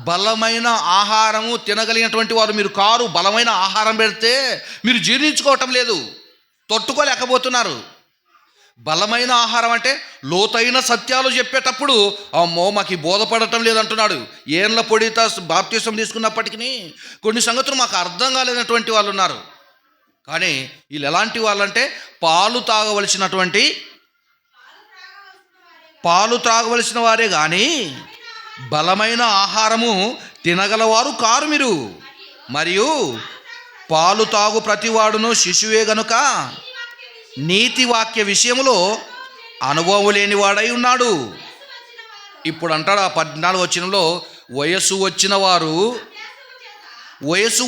బలమైన ఆహారము తినగలిగినటువంటి వారు మీరు కారు. బలమైన ఆహారం పెడితే మీరు జీర్ణించుకోవటం లేదు, తట్టుకోలేకపోతున్నారు. బలమైన ఆహారం అంటే లోతైన సత్యాలు చెప్పేటప్పుడు అమ్మో మాకు బోధపడటం లేదంటున్నాడు. ఏండ్ల పొడిత బాప్తిసం తీసుకున్నప్పటికీ కొన్ని సంగతులు మాకు అర్థం కాలేనటువంటి వాళ్ళు ఉన్నారు. కానీ వీళ్ళు ఎలాంటి వాళ్ళంటే పాలు త్రాగవలసిన వారే కానీ బలమైన ఆహారము తినగలవారు కారు మీరు. మరియు పాలు తాగు ప్రతివాడును శిశువే గనుక నీతి వాక్య విషయంలో అనుభవం లేని వాడై ఉన్నాడు. ఇప్పుడు అంటాడు ఆ 14వ వచనంలో, వయస్సు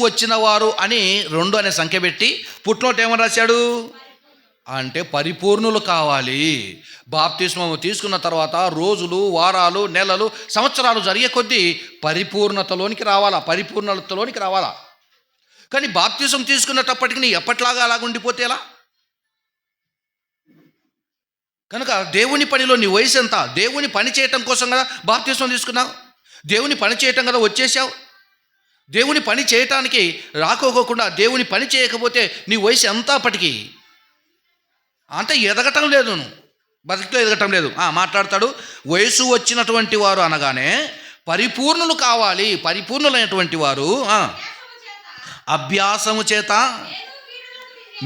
వచ్చిన వారు అని 2 అనే సంఖ్య పెట్టి పుట్టినోటి ఏమని రాశాడు అంటే పరిపూర్ణులు కావాలి. బాప్తిస్మం తీసుకున్న తర్వాత రోజులు, వారాలు, నెలలు, సంవత్సరాలు జరిగే కొద్దీ పరిపూర్ణతలోనికి రావాలా. కానీ బాప్తిస్మం తీసుకున్నప్పటికీ నీ ఎప్పట్లాగా అలాగ ఉండిపోతే ఎలా? కనుక దేవుని పనిలో నీ వయసు ఎంత? దేవుని పని చేయటం కోసం కదా బాప్తిస్మం తీసుకున్నావు. దేవుని పని చేయటం కదా వచ్చేసావు. దేవుని పని చేయటానికి రాకోకుండా దేవుని పని చేయకపోతే నీ వయసు ఎంత అప్పటికి? అంటే ఎదగటం లేదు, నువ్వు బతుకులో ఎదగటం లేదు. మాట్లాడతాడు, వయసు వచ్చినటువంటి వారు అనగానే పరిపూర్ణులు కావాలి. పరిపూర్ణులైనటువంటి వారు అభ్యాసము చేత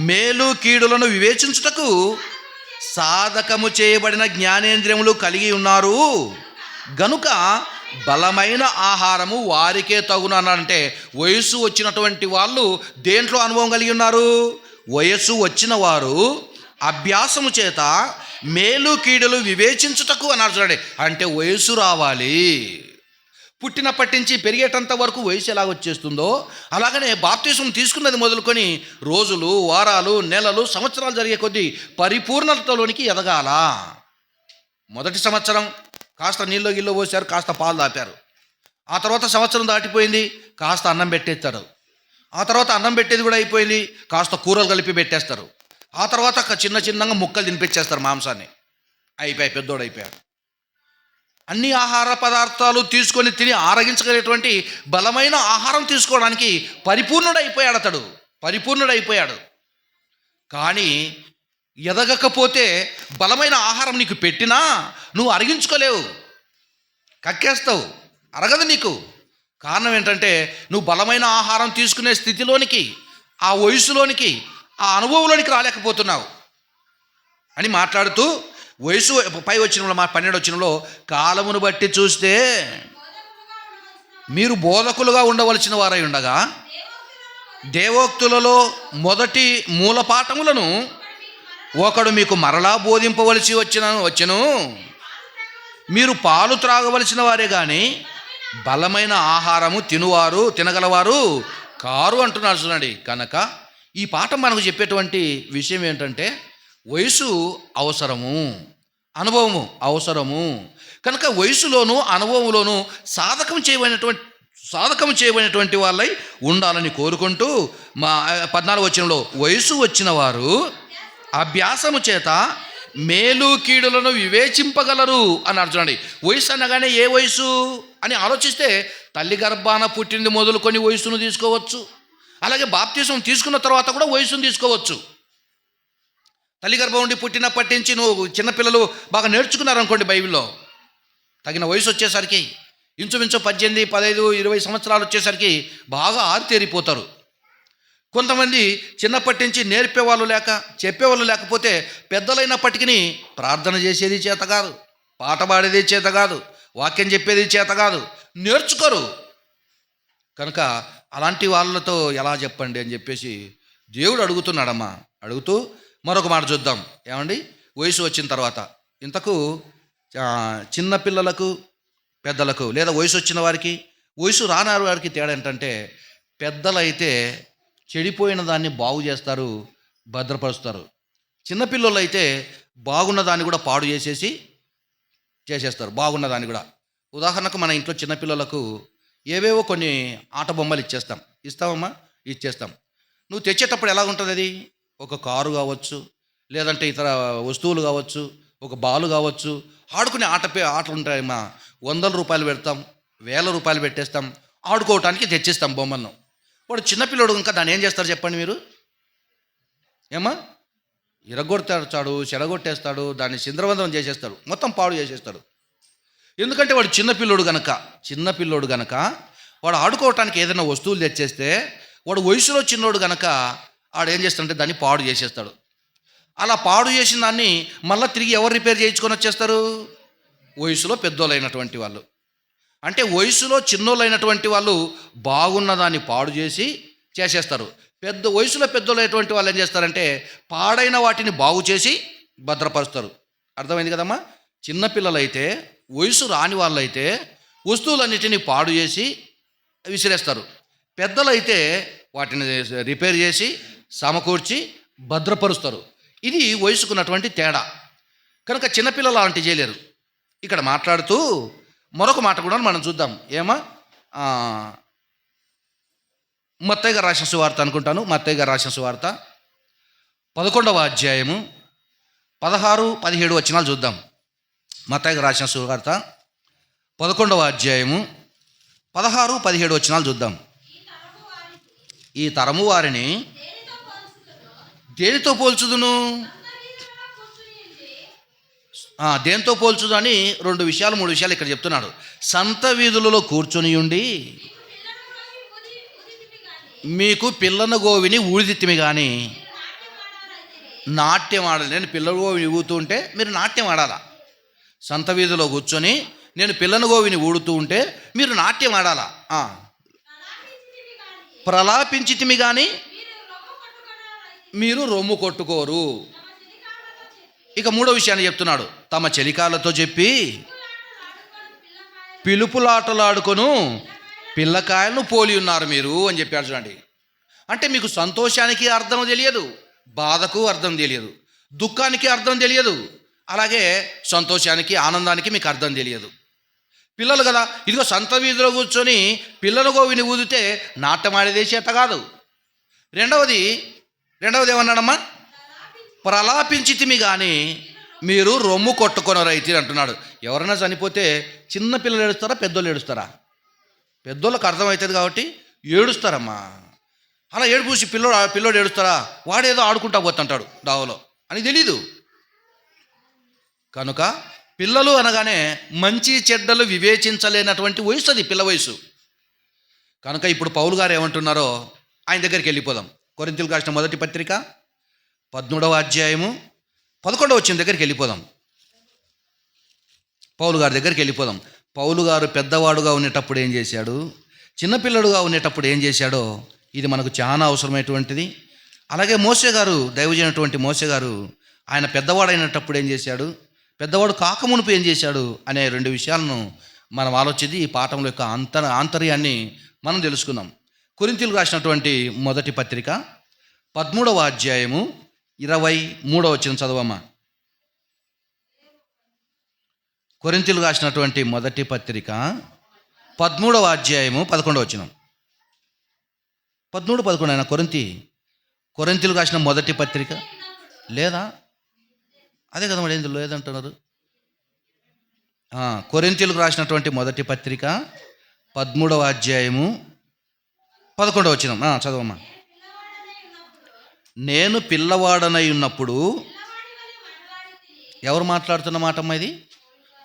మేలు కీడులను వివేచించుటకు సాధకము చేయబడిన జ్ఞానేంద్రియములు కలిగి ఉన్నారు గనుక బలమైన ఆహారము వారికే తగును అన్నాడంటే వయస్సు వచ్చినటువంటి వాళ్ళు దేంట్లో అనుభవం కలిగి ఉన్నారు? వయస్సు వచ్చిన వారు అభ్యాసము చేత మేలు కీడులు వివేచించుటకు అన్నారు. చూడండి, అంటే వయస్సు రావాలి. పుట్టినప్పటి నుంచి పెరిగేటంత వరకు వయసు ఎలా వచ్చేస్తుందో అలాగనే బాప్తిసం తీసుకున్నది మొదలుకొని రోజులు, వారాలు, నెలలు, సంవత్సరాలు జరిగే కొద్దీ పరిపూర్ణతలోనికి ఎదగాల. మొదటి సంవత్సరం కాస్త నీళ్ళు గిల్లో పోసారు, కాస్త పాలు దాపారు. ఆ తర్వాత సంవత్సరం దాటిపోయింది, కాస్త అన్నం పెట్టేస్తారు. ఆ తర్వాత అన్నం పెట్టేది కూడా అయిపోయింది, కాస్త కూరలు కలిపి పెట్టేస్తారు. ఆ తర్వాత చిన్నగా ముక్కలు తినిపించేస్తారు, మాంసాన్ని. అయిపోయి పెద్దోడు అయిపోయాడు. అన్ని ఆహార పదార్థాలు తీసుకొని తిని ఆరగించగలిగేటువంటి బలమైన ఆహారం తీసుకోవడానికి పరిపూర్ణుడైపోయాడు. కానీ ఎదగకపోతే బలమైన ఆహారం నీకు పెట్టినా నువ్వు అరిగించుకోలేవు, కక్కేస్తావు, అరగదు నీకు. కారణం ఏంటంటే నువ్వు బలమైన ఆహారం తీసుకునే స్థితిలోనికి, ఆ వయసులోనికి, ఆ అనుభవంలోనికి రాలేకపోతున్నావు అని మాట్లాడుతూ వయసు పై వచ్చినంలో 12వ వచనంలో కాలమును బట్టి చూస్తే మీరు బోధకులుగా ఉండవలసిన వారై ఉండగా దేవోక్తులలో మొదటి మూలపాఠములను ఒకడు మీకు మరలా బోధింపవలసి వచ్చెను. మీరు పాలు త్రాగవలసిన వారే కానీ బలమైన ఆహారము తినగలవారు కారు అంటున్నారు. చూడండి, కనుక ఈ పాఠం మనకు చెప్పేటువంటి విషయం ఏంటంటే వయసు అవసరము, అనుభవము అవసరము. కనుక వయసులోను అనుభవంలోను సాధకం చేయబడినటువంటి వాళ్ళై ఉండాలని కోరుకుంటూ 14వ వచనంలో వయసు వచ్చిన వారు అభ్యాసము చేత మేలు కీడులను వివేచింపగలరు అన్నారు. చూడండి, వయసు అనగానే ఏ వయసు అని ఆలోచిస్తే తల్లి గర్భాన పుట్టింది మొదలుకొని వయసును తీసుకోవచ్చు. అలాగే బాప్తిసం తీసుకున్న తర్వాత కూడా వయసును తీసుకోవచ్చు. తల్లి గర్భం ఉండి పుట్టినప్పటి నుంచి నువ్వు చిన్నపిల్లలు బాగా నేర్చుకున్నారనుకోండి, బైబిల్లో తగిన వయసు వచ్చేసరికి ఇంచుమించు 18, 15, 20 సంవత్సరాలు వచ్చేసరికి బాగా ఆరితేరిపోతారు. కొంతమంది చిన్నప్పటి నుంచి నేర్పేవాళ్ళు లేక చెప్పేవాళ్ళు లేకపోతే పెద్దలైనప్పటికీ ప్రార్థన చేసేది చేత కాదు, పాట పాడేది చేత కాదు, వాక్యం చెప్పేది చేత కాదు, నేర్చుకోరు. కనుక అలాంటి వాళ్ళతో ఎలా చెప్పండి అని చెప్పేసి దేవుడు అడుగుతున్నాడమ్మా. అడుగుతూ మరొక మాట చూద్దాం. ఏమండి, వయసు వచ్చిన తర్వాత ఇంతకు చిన్న పిల్లలకు, పెద్దలకు లేదా వయసు వచ్చిన వారికి, వయసు రాని వారికి తేడా ఏంటంటే పెద్దలైతే చెడిపోయిన దాన్ని బాగు చేస్తారు, భద్రపరుస్తారు. చిన్నపిల్లలు అయితే బాగున్న దాన్ని కూడా పాడు చేసేస్తారు, బాగున్న దాన్ని కూడా. ఉదాహరణకు మన ఇంట్లో చిన్నపిల్లలకు ఏవేవో కొన్ని ఆట బొమ్మలు ఇస్తామమ్మా, ఇచ్చేస్తాం. నువ్వు తెచ్చేటప్పుడు ఎలా ఉంటుంది? అది ఒక కారు కావచ్చు, లేదంటే ఇతర వస్తువులు కావచ్చు, ఒక బాలు కావచ్చు, ఆడుకునే ఆటలు ఉంటాయమ్మా. 100 రూపాయలు పెడతాం, 1000 రూపాయలు పెట్టేస్తాం, ఆడుకోవటానికి తెచ్చిస్తాం బొమ్మలను. వాడు చిన్నపిల్లడు ఇంకా దాన్ని ఏం చేస్తారు చెప్పండి మీరు? ఏమా ఇరగొడతాడు, చెడగొట్టేస్తాడు, దాన్ని చింద్రవందనం చేసేస్తాడు, మొత్తం పాడు చేసేస్తాడు. ఎందుకంటే వాడు చిన్నపిల్లోడు గనక వాడు ఆడుకోవటానికి ఏదైనా వస్తువులు తెచ్చేస్తే వాడు వయసులో చిన్నోడు గనక వాడు ఏం చేస్తాడంటే దాన్ని పాడు చేసేస్తాడు. అలా పాడు చేసిన దాన్ని మళ్ళీ తిరిగి ఎవరు రిపేర్ చేయించుకొని వచ్చేస్తారు? వయసులో పెద్దోళ్ళైనటువంటి వాళ్ళు. అంటే వయసులో చిన్నోళ్ళైనటువంటి వాళ్ళు బాగున్న దాన్ని పాడు చేసేస్తారు. వయసులో పెద్దోళ్ళైనటువంటి వాళ్ళు ఏం చేస్తారంటే పాడైన వాటిని బాగు చేసి భద్రపరుస్తారు. అర్థమైంది కదమ్మా? చిన్నపిల్లలైతే, వయసు రాని వాళ్ళైతే వస్తువులన్నిటినీ పాడు చేసి విసిరేస్తారు. పెద్దలైతే వాటిని రిపేర్ చేసి సమకూర్చి భద్రపరుస్తారు. ఇది వయసుకున్నటువంటి తేడా. కనుక చిన్నపిల్లలు అలాంటి చేయలేరు. ఇక్కడ మాట్లాడుతూ మరొక మాట కూడా మనం చూద్దాం. ఏమా మత్తయి గారు రాసిన సువార్త అనుకుంటాను. మత్తయి గారు రాసిన సువార్త 11వ అధ్యాయము 16-17 వచనాలు చూద్దాం. మత్తయి గారు రాసిన సువార్త 11వ అధ్యాయము 16-17 వచనాలు చూద్దాం. ఈ తరము వారిని దేనితో పోల్చుదును? దేంతో పోల్చుదు అని 2 విషయాలు 3 విషయాలు ఇక్కడ చెప్తున్నాడు. సంత వీధులలో కూర్చొని ఉండి మీకు పిల్లన గోవిని ఊడిదిత్తిమి కానీ నాట్యం ఆడాలి. నేను పిల్లల గోవిని ఊడుతూ ఉంటే మీరు నాట్యం ఆడాలా. సంత వీధిలో కూర్చొని నేను పిల్లన గోవిని ఊడుతూ ఉంటే మీరు నాట్యం ఆడాలా. ప్రలాపించితిమి కానీ మీరు రొమ్ము కొట్టుకోరు. ఇక 3వ విషయాన్ని చెప్తున్నాడు. తమ చెలికాలతో చెప్పి పిలుపులాటలాడుకొను పిల్లకాయలను పోలి ఉన్నారు మీరు అని చెప్పాడు. చూడండి, అంటే మీకు సంతోషానికి అర్థం తెలియదు, బాధకు అర్థం తెలియదు, దుఃఖానికి అర్థం తెలియదు, అలాగే సంతోషానికి ఆనందానికి మీకు అర్థం తెలియదు. పిల్లలు కదా, ఇదిగో సంత వీధిలో కూర్చొని పిల్లల గోవిని ఊదితే నాట్యమాడేదే చేత కాదు. రెండవది ఏమన్నాడమ్మా? ప్రలాపించితిమి కానీ మీరు రొమ్ము కొట్టుకొని రైతు అంటున్నాడు. ఎవరైనా చనిపోతే చిన్న పిల్లలు ఏడుస్తారా, పెద్దోళ్ళు ఏడుస్తారా? పెద్దోళ్ళకి అర్థమవుతుంది కాబట్టి ఏడుస్తారమ్మా. అలా ఏడుపూసి పిల్లోడు ఏడుస్తారా? వాడేదో ఆడుకుంటా పోతుంటాడు డావలో అని తెలీదు. కనుక పిల్లలు అనగానే మంచి చెడ్డలు వివేచించలేనటువంటి వయసు, అది పిల్ల వయసు. కనుక ఇప్పుడు పౌలు గారు ఏమంటున్నారో ఆయన దగ్గరికి వెళ్ళిపోదాం. కొరింథీయులకు రాసిన మొదటి పత్రిక 13వ అధ్యాయము 11వ వచనం దగ్గరికి వెళ్ళిపోదాం. పౌలు గారి దగ్గరికి వెళ్ళిపోదాం. పౌలు గారు పెద్దవాడుగా ఉండేటప్పుడు ఏం చేశాడు, చిన్నపిల్లడుగా ఉండేటప్పుడు ఏం చేశాడో ఇది మనకు చాలా అవసరమైనటువంటిది. అలాగే మోసే గారు, దైవజనటువంటి మోసే గారు, ఆయన పెద్దవాడైనటప్పుడు ఏం చేశాడు, పెద్దవాడు కాకమునుపు ఏం చేశాడు అనే 2 విషయాలను మనం ఆలోచించి ఈ పాఠంలో యొక్క ఆంతర్యాన్ని మనం తెలుసుకుందాం. కొరింథీయులకు రాసినటువంటి మొదటి పత్రిక 13వ అధ్యాయము 23వ వచనం చదవమ్మా. కొరింథీయులకు రాసినటువంటి మొదటి పత్రిక 13వ అధ్యాయము 11వ వచనం. 13-11 అయినా కొరింథీయులకు రాసిన మొదటి పత్రిక లేదా? అదే కదా మరి, ఎందులో లేదంటున్నారు? కొరింథీయులకు రాసినటువంటి మొదటి పత్రిక 13వ అధ్యాయము 11వ వచనం చదవమ్మా. నేను పిల్లవాడనై ఉన్నప్పుడు, ఎవరు మాట్లాడుతున్న మాటమ్మా ఇది?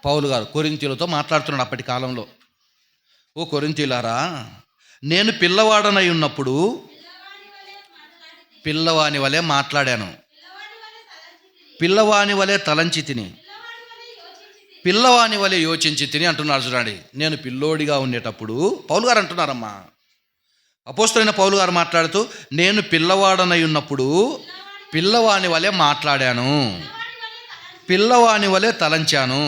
పౌలు గారు కొరింథీయులతో మాట్లాడుతున్నాడు అప్పటి కాలంలో. ఓ కొరింథీయులారా, నేను పిల్లవాడనై ఉన్నప్పుడు పిల్లవాని వలె మాట్లాడాను, పిల్లవాని వలె తలంచి తిని, పిల్లవాని వలె యోచించి తిని అంటున్నారు. చూడండి, నేను పిల్లోడిగా ఉండేటప్పుడు పౌలు గారు అంటున్నారమ్మా. అపోస్తలుడైన పౌలు గారు మాట్లాడుతూ నేను పిల్లవాడనై ఉన్నప్పుడు పిల్లవాని వలె మాట్లాడాను, పిల్లవాని వలె తలంచాను,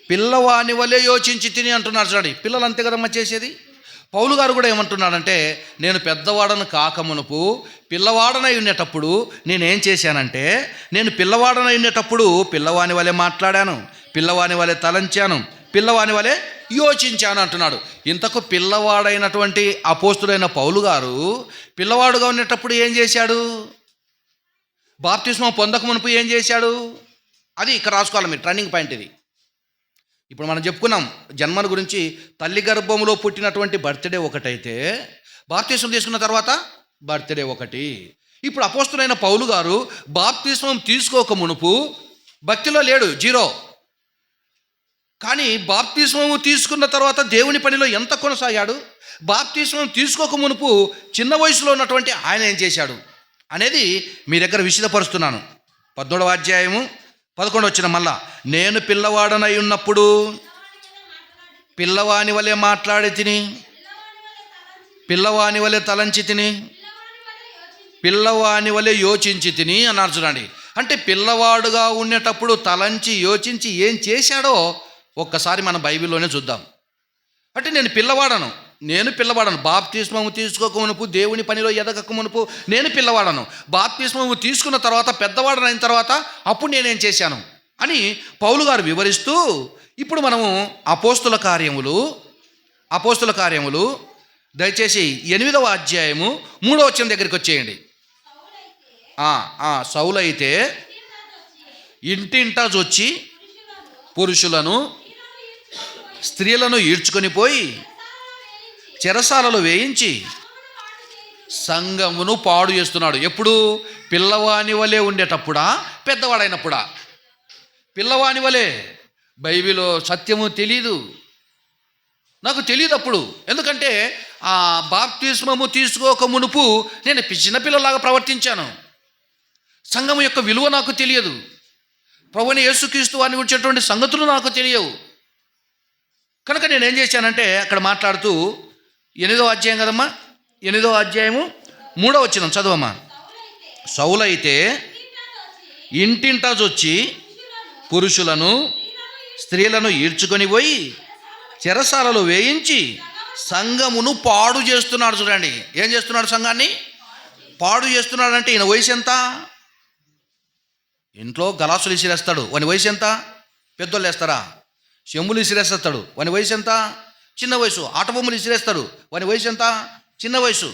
పిల్లవాని వలె యోచించి తిని అంటున్నారు. చూడండి, పిల్లలు అంతే కదమ్మా చేసేది. పౌలు గారు కూడా ఏమంటున్నాడంటే నేను పెద్దవాడను కాకమునుపు పిల్లవాడనై ఉండేటప్పుడు నేనేం చేశానంటే, నేను పిల్లవాడనై ఉండేటప్పుడు పిల్లవాని వలె మాట్లాడాను, పిల్లవాని వలె తలంచాను, పిల్లవాని వలె యోచించాను అంటున్నాడు. ఇంతకు పిల్లవాడైనటువంటి అపోస్తుడైన పౌలు గారు పిల్లవాడుగా ఉండేటప్పుడు ఏం చేశాడు? బాప్తిస్మం పొందక మునుపు ఏం చేశాడు? అది ఇక్కడ రాసుకోవాలి మీరు, టర్నింగ్ పాయింట్ ఇది. ఇప్పుడు మనం చెప్పుకున్నాం జన్మను గురించి. తల్లి గర్భంలో పుట్టినటువంటి బర్త్డే ఒకటైతే, బాప్తిస్మం తీసుకున్న తర్వాత బర్త్డే ఒకటి. ఇప్పుడు అపోస్తులైన పౌలు గారు బాప్తిస్మం తీసుకోక మునుపు భక్తిలో లేడు, జీరో. కానీ బాప్తిస్మము తీసుకున్న తర్వాత దేవుని పనిలో ఎంత కొనసాగాడు? బాప్తిస్మం తీసుకోక మునుపు చిన్న వయసులో ఉన్నటువంటి ఆయన ఏం చేశాడు అనేది మీ దగ్గర విశదపరుస్తున్నాను. 14వ అధ్యాయము 11 వచ్చిన మళ్ళా, నేను పిల్లవాడనై ఉన్నప్పుడు పిల్లవాని వలె మాట్లాడి తిని, పిల్లవాని వలె తలంచి తిని, పిల్లవాని వలె యోచించి తిని అన్నారు. చూడండి, అంటే పిల్లవాడుగా ఉండేటప్పుడు తలంచి యోచించి ఏం చేశాడో ఒక్కసారి మన బైబిల్లోనే చూద్దాం. అంటే నేను పిల్లవాడను. బాప్తిస్మము తీసుకోక మునుపు, దేవుని పనిలో ఎదగక మునుపు నేను పిల్లవాడను. బాప్తిస్మము తీసుకున్న తర్వాత, పెద్దవాడను అయిన తర్వాత అప్పుడు నేనేం చేశాను అని పౌలు గారు వివరిస్తూ, ఇప్పుడు మనము అపోస్తుల కార్యములు దయచేసి 8వ అధ్యాయము 3వ వచనం దగ్గరికి వచ్చేయండి. సౌలైతే ఇంటింటా వచ్చి పురుషులను స్త్రీలను ఈడ్చుకొని పోయి చెరసాలలో వేయించి సంఘమును పాడు చేస్తున్నాడు. ఎప్పుడు? పిల్లవాని వలె ఉండేటప్పుడా, పెద్దవాడైనప్పుడా? పిల్లవాని వలె. బైబిల్లో సత్యము తెలీదు, నాకు తెలియదు అప్పుడు. ఎందుకంటే ఆ బాప్తిస్మము తీసుకోక మునుపు నేను చిన్నపిల్లలాగా ప్రవర్తించాను. సంఘము యొక్క విలువ నాకు తెలియదు. ప్రభువైన యేసుక్రీస్తు వారిని గురించినటువంటి సంగతులు నాకు తెలియవు. కనుక నేనేం చేశానంటే, అక్కడ మాట్లాడుతూ 8వ అధ్యాయం కదమ్మా, 8వ అధ్యాయము 3వ వచనం చదవమ్మా. సౌలైతే ఇంటింటా వచ్చి పురుషులను స్త్రీలను ఈడ్చుకొని పోయి చెరసాలలో వేయించి సంఘమును పాడు చేస్తున్నాడు. చూడండి, ఏం చేస్తున్నాడు? సంఘాన్ని పాడు చేస్తున్నాడు. అంటే ఈయన వయసు ఎంత? ఇంట్లో గలాసులు ఇసిరేస్తాడు, వాని వయసు ఎంత? పెద్దోళ్ళు వేస్తారా? చెంబులు ఇసిరేస్తాడు, వాని వయసు ఎంత? చిన్న వయసు. ఆటబొమ్మలు ఇసిరేస్తాడు, వాని వయసు ఎంత? చిన్న వయసు.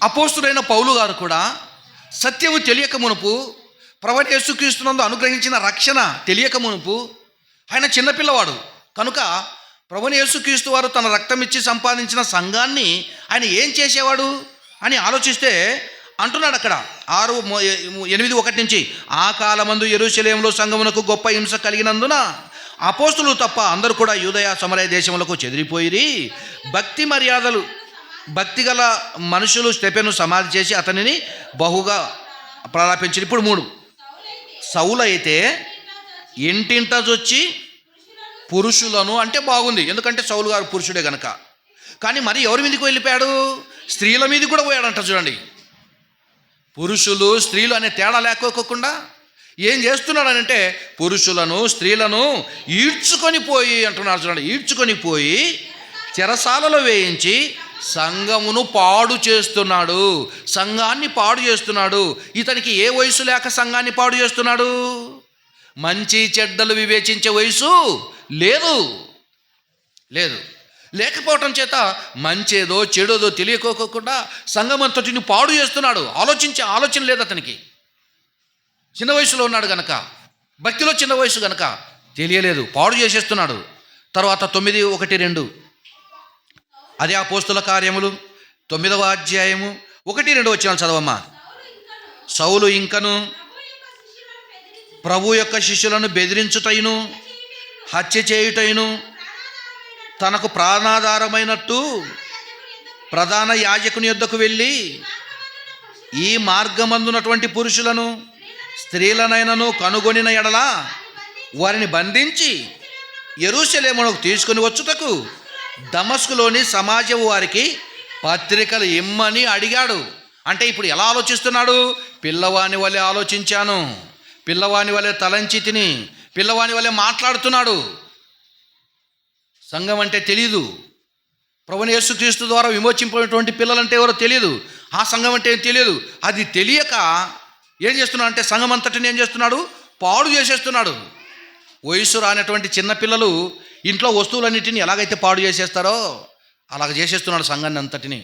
అపోస్తులైన పౌలు గారు కూడా సత్యము తెలియక మునుపు, ప్రభువైన యేసుక్రీస్తునందు అనుగ్రహించిన రక్షణ తెలియక మునుపు ఆయన చిన్నపిల్లవాడు. కనుక ప్రభువైన యేసుక్రీస్తు వారు తన రక్తం ఇచ్చి సంపాదించిన సంఘాన్ని ఆయన ఏం చేసేవాడు అని ఆలోచిస్తే అంటున్నాడు అక్కడ 8:1 నుంచి, ఆ కాలమందు యెరూషలేములో సంఘమునకు గొప్ప హింస కలిగినందున అపోస్తులు తప్ప అందరూ కూడా యూదయ సమరయ దేశములకు చెదిరిపోయిరి. భక్తి గల మనుషులు స్టెఫెను సమాధి చేసి అతనిని బహుగా ప్రలాపించారు. ఇప్పుడు 3, సౌలైతే ఇంటింటా వచ్చి పురుషులను, అంటే బాగుంది, ఎందుకంటే సౌలు గారు పురుషుడే గనక. కానీ మరి ఎవరి మీదకి వెళ్ళిపోయాడు? స్త్రీల మీదకి కూడా పోయాడంట. చూడండి, పురుషులు స్త్రీలు అనే తేడా లేకోకుండా ఏం చేస్తున్నాడనంటే పురుషులను స్త్రీలను ఈడ్చుకొని పోయి అంటున్నాడు. చూడండి, ఈడ్చుకొని పోయి చెరసాలలో వేయించి సంఘమును పాడు చేస్తున్నాడు. సంఘాన్ని పాడు చేస్తున్నాడు. ఇతనికి ఏ వయసు లేక సంఘాన్ని పాడు చేస్తున్నాడు? మంచి చెడ్డలు వివేచించే వయసు లేదు. లేకపోవటం చేత మంచేదో చెడోదో తెలియకోకుండా సంఘమంతటిని పాడు చేస్తున్నాడు. ఆలోచించే ఆలోచన లేదు అతనికి. చిన్న వయసులో ఉన్నాడు గనక, భక్తిలో చిన్న వయసు గనక తెలియలేదు, పాడు చేసేస్తున్నాడు. తర్వాత 9:1-2 అదే అపోస్తుల కార్యములు 9వ అధ్యాయము 1-2 వచనాలు చదవమ్మా. సౌలు ఇంకను ప్రభు యొక్క శిష్యులను బెదిరించుటైను హత్య చేయుటైను తనకు ప్రాణాధారమైనట్టు ప్రధాన యాజకుని యొద్దకు వెళ్ళి ఈ మార్గమందున్నటువంటి పురుషులను స్త్రీలనైనను కనుగొనిన ఎడల వారిని బంధించి యెరూషలేమునకు తీసుకుని వచ్చుటకు దమస్కులోని సమాజం వారికి పత్రికలు ఇమ్మని అడిగాడు. అంటే ఇప్పుడు ఎలా ఆలోచిస్తున్నాడు? పిల్లవాని వలె ఆలోచించాను, పిల్లవాని వలె తలంచి తిని, పిల్లవాని వలె మాట్లాడుతున్నాడు. సంఘం అంటే తెలీదు. ప్రభువైన యేసుక్రీస్తు ద్వారా విమోచింపబడినటువంటి పిల్లలంటే ఎవరో తెలియదు. ఆ సంఘం అంటే తెలియదు. అది తెలియక ఏం చేస్తున్నాడు అంటే సంఘం అంతటిని ఏం చేస్తున్నాడు? పాడు చేసేస్తున్నాడు. వయసు రానటువంటి చిన్నపిల్లలు ఇంట్లో వస్తువులన్నిటిని ఎలాగైతే పాడు చేసేస్తారో అలాగ చేసేస్తున్నాడు సంఘాన్ని అంతటిని.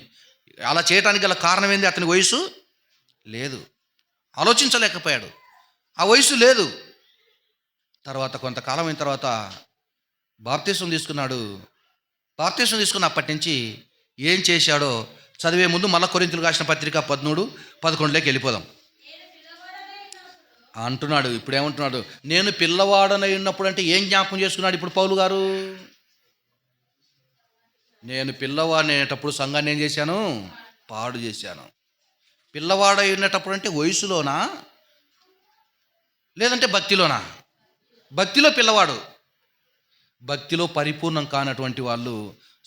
అలా చేయడానికి గల కారణం ఏంది? అతని వయసు లేదు. ఆలోచించలేకపోయాడు. ఆ వయసు లేదు. తర్వాత కొంతకాలం అయిన తర్వాత బాప్తిసం తీసుకున్నాడు. బాప్తిసం తీసుకున్నప్పటి నుంచి ఏం చేశాడో చదివే ముందు మళ్ళా కొరింథీయులకు రాసిన పత్రిక 13:11 వెళ్ళిపోదాం. అంటున్నాడు. ఇప్పుడు ఏమంటున్నాడు? నేను పిల్లవాడనై ఉన్నప్పుడు అంటే ఏం జ్ఞాపకం చేసుకున్నాడు ఇప్పుడు పౌలు గారు? నేను పిల్లవాడిని అనేటప్పుడు సంఘాన్ని ఏం చేశాను? పాడు చేశాను. పిల్లవాడై ఉన్నటప్పుడు అంటే వయసులోనా లేదంటే భక్తిలోనా? భక్తిలో పిల్లవాడు. భక్తిలో పరిపూర్ణం కానటువంటి వాళ్ళు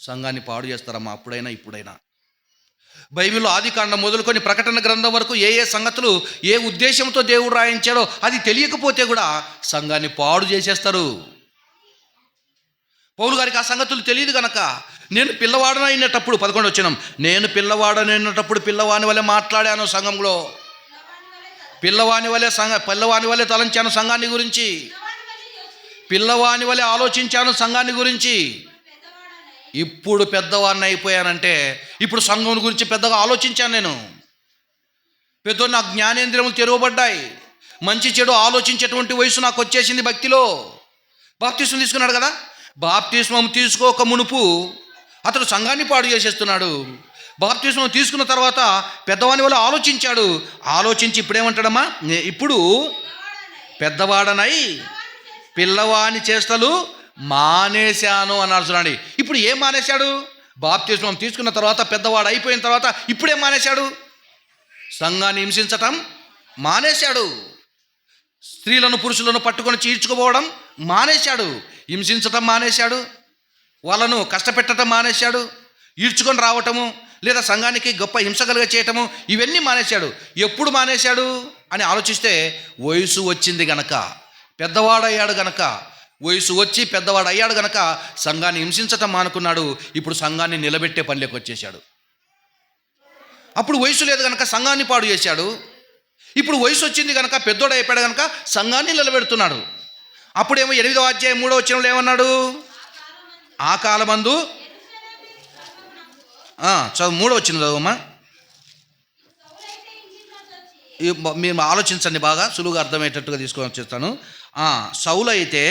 సంఘాన్ని పాడు చేస్తారమ్మా, అప్పుడైనా ఇప్పుడైనా. బైబిల్లో ఆదికాండం మొదలుకొని ప్రకటన గ్రంథం వరకు ఏ ఏ సంగతులు ఏ ఉద్దేశంతో దేవుడు రాయించాడో అది తెలియకపోతే కూడా సంఘాన్ని పాడు చేసేస్తారు. పౌలు గారికి ఆ సంగతులు తెలియదు గనక నేను పిల్లవాడనైనటప్పుడు 11 వచనం, నేను పిల్లవాడనైనటప్పుడు పిల్లవాని వలె మాట్లాడాను సంఘంలో, పిల్లవాని వలె తలంచాను సంఘాన్ని గురించి, పిల్లవాని వలె ఆలోచించాను సంఘాన్ని గురించి. ఇప్పుడు పెద్దవాడిని అయిపోయానంటే ఇప్పుడు సంఘం గురించి పెద్దగా ఆలోచించాను. నేను నా జ్ఞానేంద్రియములు తెరవబడ్డాయి. మంచి చెడు ఆలోచించేటువంటి వయసు నాకు వచ్చేసింది. భక్తిలో బాప్తిస్మం తీసుకున్నాడు కదా, బాప్తిస్మం తీసుకోక మునుపు అతడు సంఘాన్ని పాడు చేసేస్తున్నాడు. బాప్తిస్మం తీసుకున్న తర్వాత పెద్దవాని వల్ల ఆలోచించాడు. ఆలోచించి ఇప్పుడేమంటాడమ్మా? ఇప్పుడు పెద్దవాడనై పిల్లవాని చేష్టలు మానేశాను అన్నాడు. చూడండి, ఇప్పుడు ఏం మానేశాడు? బాప్తిస్మం తీసుకున్న తర్వాత పెద్దవాడు అయిపోయిన తర్వాత ఇప్పుడేం మానేశాడు? సంఘాన్ని హింసించటం మానేశాడు. స్త్రీలను పురుషులను పట్టుకొని చీల్చుకుపోవడం మానేశాడు. హింసించటం మానేశాడు. వాళ్ళను కష్టపెట్టడం మానేశాడు. ఈడ్చుకొని రావటము లేదా సంఘానికి గొప్ప హింస కలుగ చేయటము ఇవన్నీ మానేశాడు. ఎప్పుడు మానేశాడు అని ఆలోచిస్తే వయసు వచ్చింది గనక, పెద్దవాడయ్యాడు గనక, వయసు వచ్చి పెద్దవాడు అయ్యాడు గనక సంఘాన్ని హింసించటం మానుకున్నాడు. ఇప్పుడు సంఘాన్ని నిలబెట్టే పనిలోకి వచ్చేసాడు. అప్పుడు వయసు లేదు గనక సంఘాన్ని పాడు చేశాడు. ఇప్పుడు వయసు వచ్చింది కనుక పెద్దోడు అయిపోయాడు కనుక సంఘాన్ని నిలబెడుతున్నాడు. అప్పుడేమో 8వ అధ్యాయం 3వ వచనంలో ఏమన్నాడు? ఆ కాలమందు 3వ వచనం చదవమ్మా. మీరు ఆలోచించండి, బాగా సులువుగా అర్థమయ్యేటట్టుగా తీసుకొని వచ్చేస్తాను. సౌలు అయితే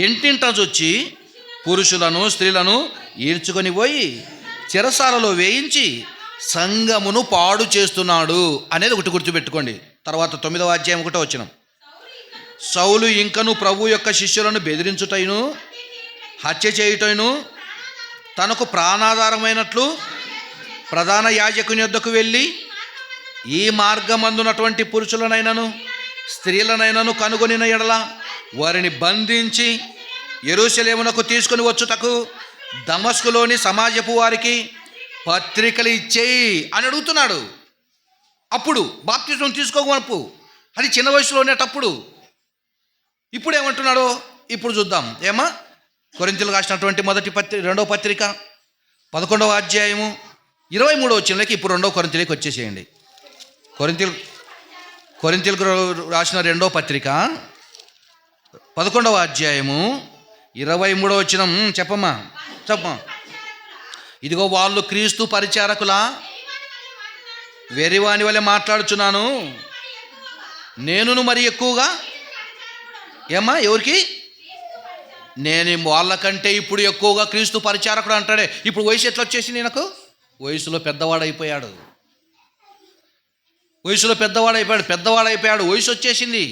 ఇంటింటొచ్చి పురుషులను స్త్రీలను ఈడ్చుకొని పోయి చెరసాలలో వేయించి సంఘమును పాడు చేస్తున్నాడు అనేది ఒకటి గుర్తుపెట్టుకోండి. తర్వాత 9వ అధ్యాయం 1వ వచనం, సౌలు ఇంకను ప్రభు యొక్క శిష్యులను బెదిరించుటైను హత్య చేయుటైను తనకు ప్రాణాధారమైనట్లు ప్రధాన యాజకుని యొద్దకు వెళ్ళి ఈ మార్గమందున్నటువంటి పురుషులనైనను స్త్రీలనైనను కనుగొనిన ఎడల వారిని బంధించి యెరూషలేమునకు తీసుకొని వచ్చుటకు దమస్కులోని సమాజపు వారికి పత్రికలు ఇచ్చేయి అని అడుగుతున్నాడు. అప్పుడు బాప్తిస్మం తీసుకోమనపు, అది చిన్న వయసులో ఉండేటప్పుడు. ఇప్పుడు ఏమంటున్నాడో ఇప్పుడు చూద్దాం. ఏమా? కొరింథీయులకు రాసినటువంటి 2వ పత్రిక 11వ అధ్యాయము 23వ వచనంలోకి ఇప్పుడు 2వ కొరింథీయులకు వచ్చేసేయండి. కొరింథీయులకు రాసిన 2వ పత్రిక 11వ అధ్యాయము 23వ వచనం. చెప్పమ్మా. ఇదిగో వాళ్ళు క్రీస్తు పరిచారకులా వెరివాని వలె మాట్లాడుచున్నాను, నేనును మరి ఎక్కువగా. ఏమ్మా? ఎవరికి? నేను వాళ్ళకంటే ఇప్పుడు ఎక్కువగా క్రీస్తు పరిచారకుడు అంటాడే. ఇప్పుడు వయసు ఎట్లా వచ్చేసింది? నాకు వయసులో పెద్దవాడైపోయాడు. పెద్దవాడైపోయాడు. వయసు వచ్చేసింది.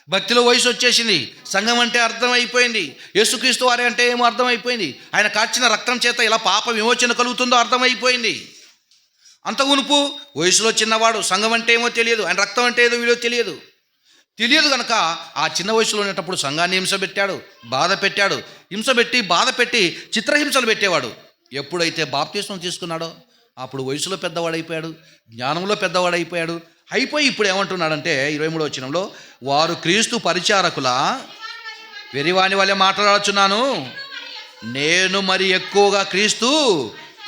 భక్తిలో వయసు వచ్చేసింది. సంఘం అంటే అర్థమైపోయింది. యేసుక్రీస్తు వారి అంటే ఏమో అర్థమైపోయింది. ఆయన కార్చిన రక్తం చేత ఇలా పాప విమోచన కలుగుతుందో అర్థమైపోయింది. అంత ఉనుపు వయసులో చిన్నవాడు, సంఘం అంటే ఏమో తెలియదు, ఆయన రక్తం అంటే ఏదో వీడియో తెలియదు కనుక ఆ చిన్న వయసులో ఉండేటప్పుడు సంఘాన్ని బాధ పెట్టి చిత్రహింసలు పెట్టేవాడు. ఎప్పుడైతే బాప్తిస్మం తీసుకున్నాడో అప్పుడు వయసులో పెద్దవాడైపోయాడు, జ్ఞానంలో పెద్దవాడైపోయాడు. అయిపోయి ఇప్పుడు ఏమంటున్నాడంటే 23వ వచనంలో, వారు క్రీస్తు పరిచారకుల వెరివాని వలె మాట్లాడుచున్నాను, నేను మరి ఎక్కువగా క్రీస్తు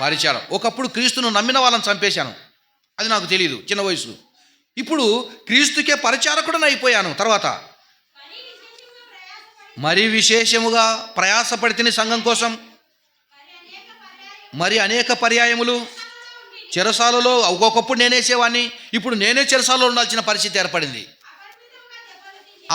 పరిచారం. ఒకప్పుడు క్రీస్తును నమ్మిన వాళ్ళని చంపేశాను, అది నాకు తెలియదు చిన్న వయసు. ఇప్పుడు క్రీస్తుకే పరిచారకుడని అయిపోయాను. తర్వాత మరి విశేషముగా ప్రయాసపడితిని సంఘం కోసం, మరి అనేక పర్యాయములు చెరసాలలో ఒక్కొక్కప్పుడు నేనేసేవాడిని, ఇప్పుడు నేనే చెరసాలలో ఉండాల్సిన పరిస్థితి ఏర్పడింది.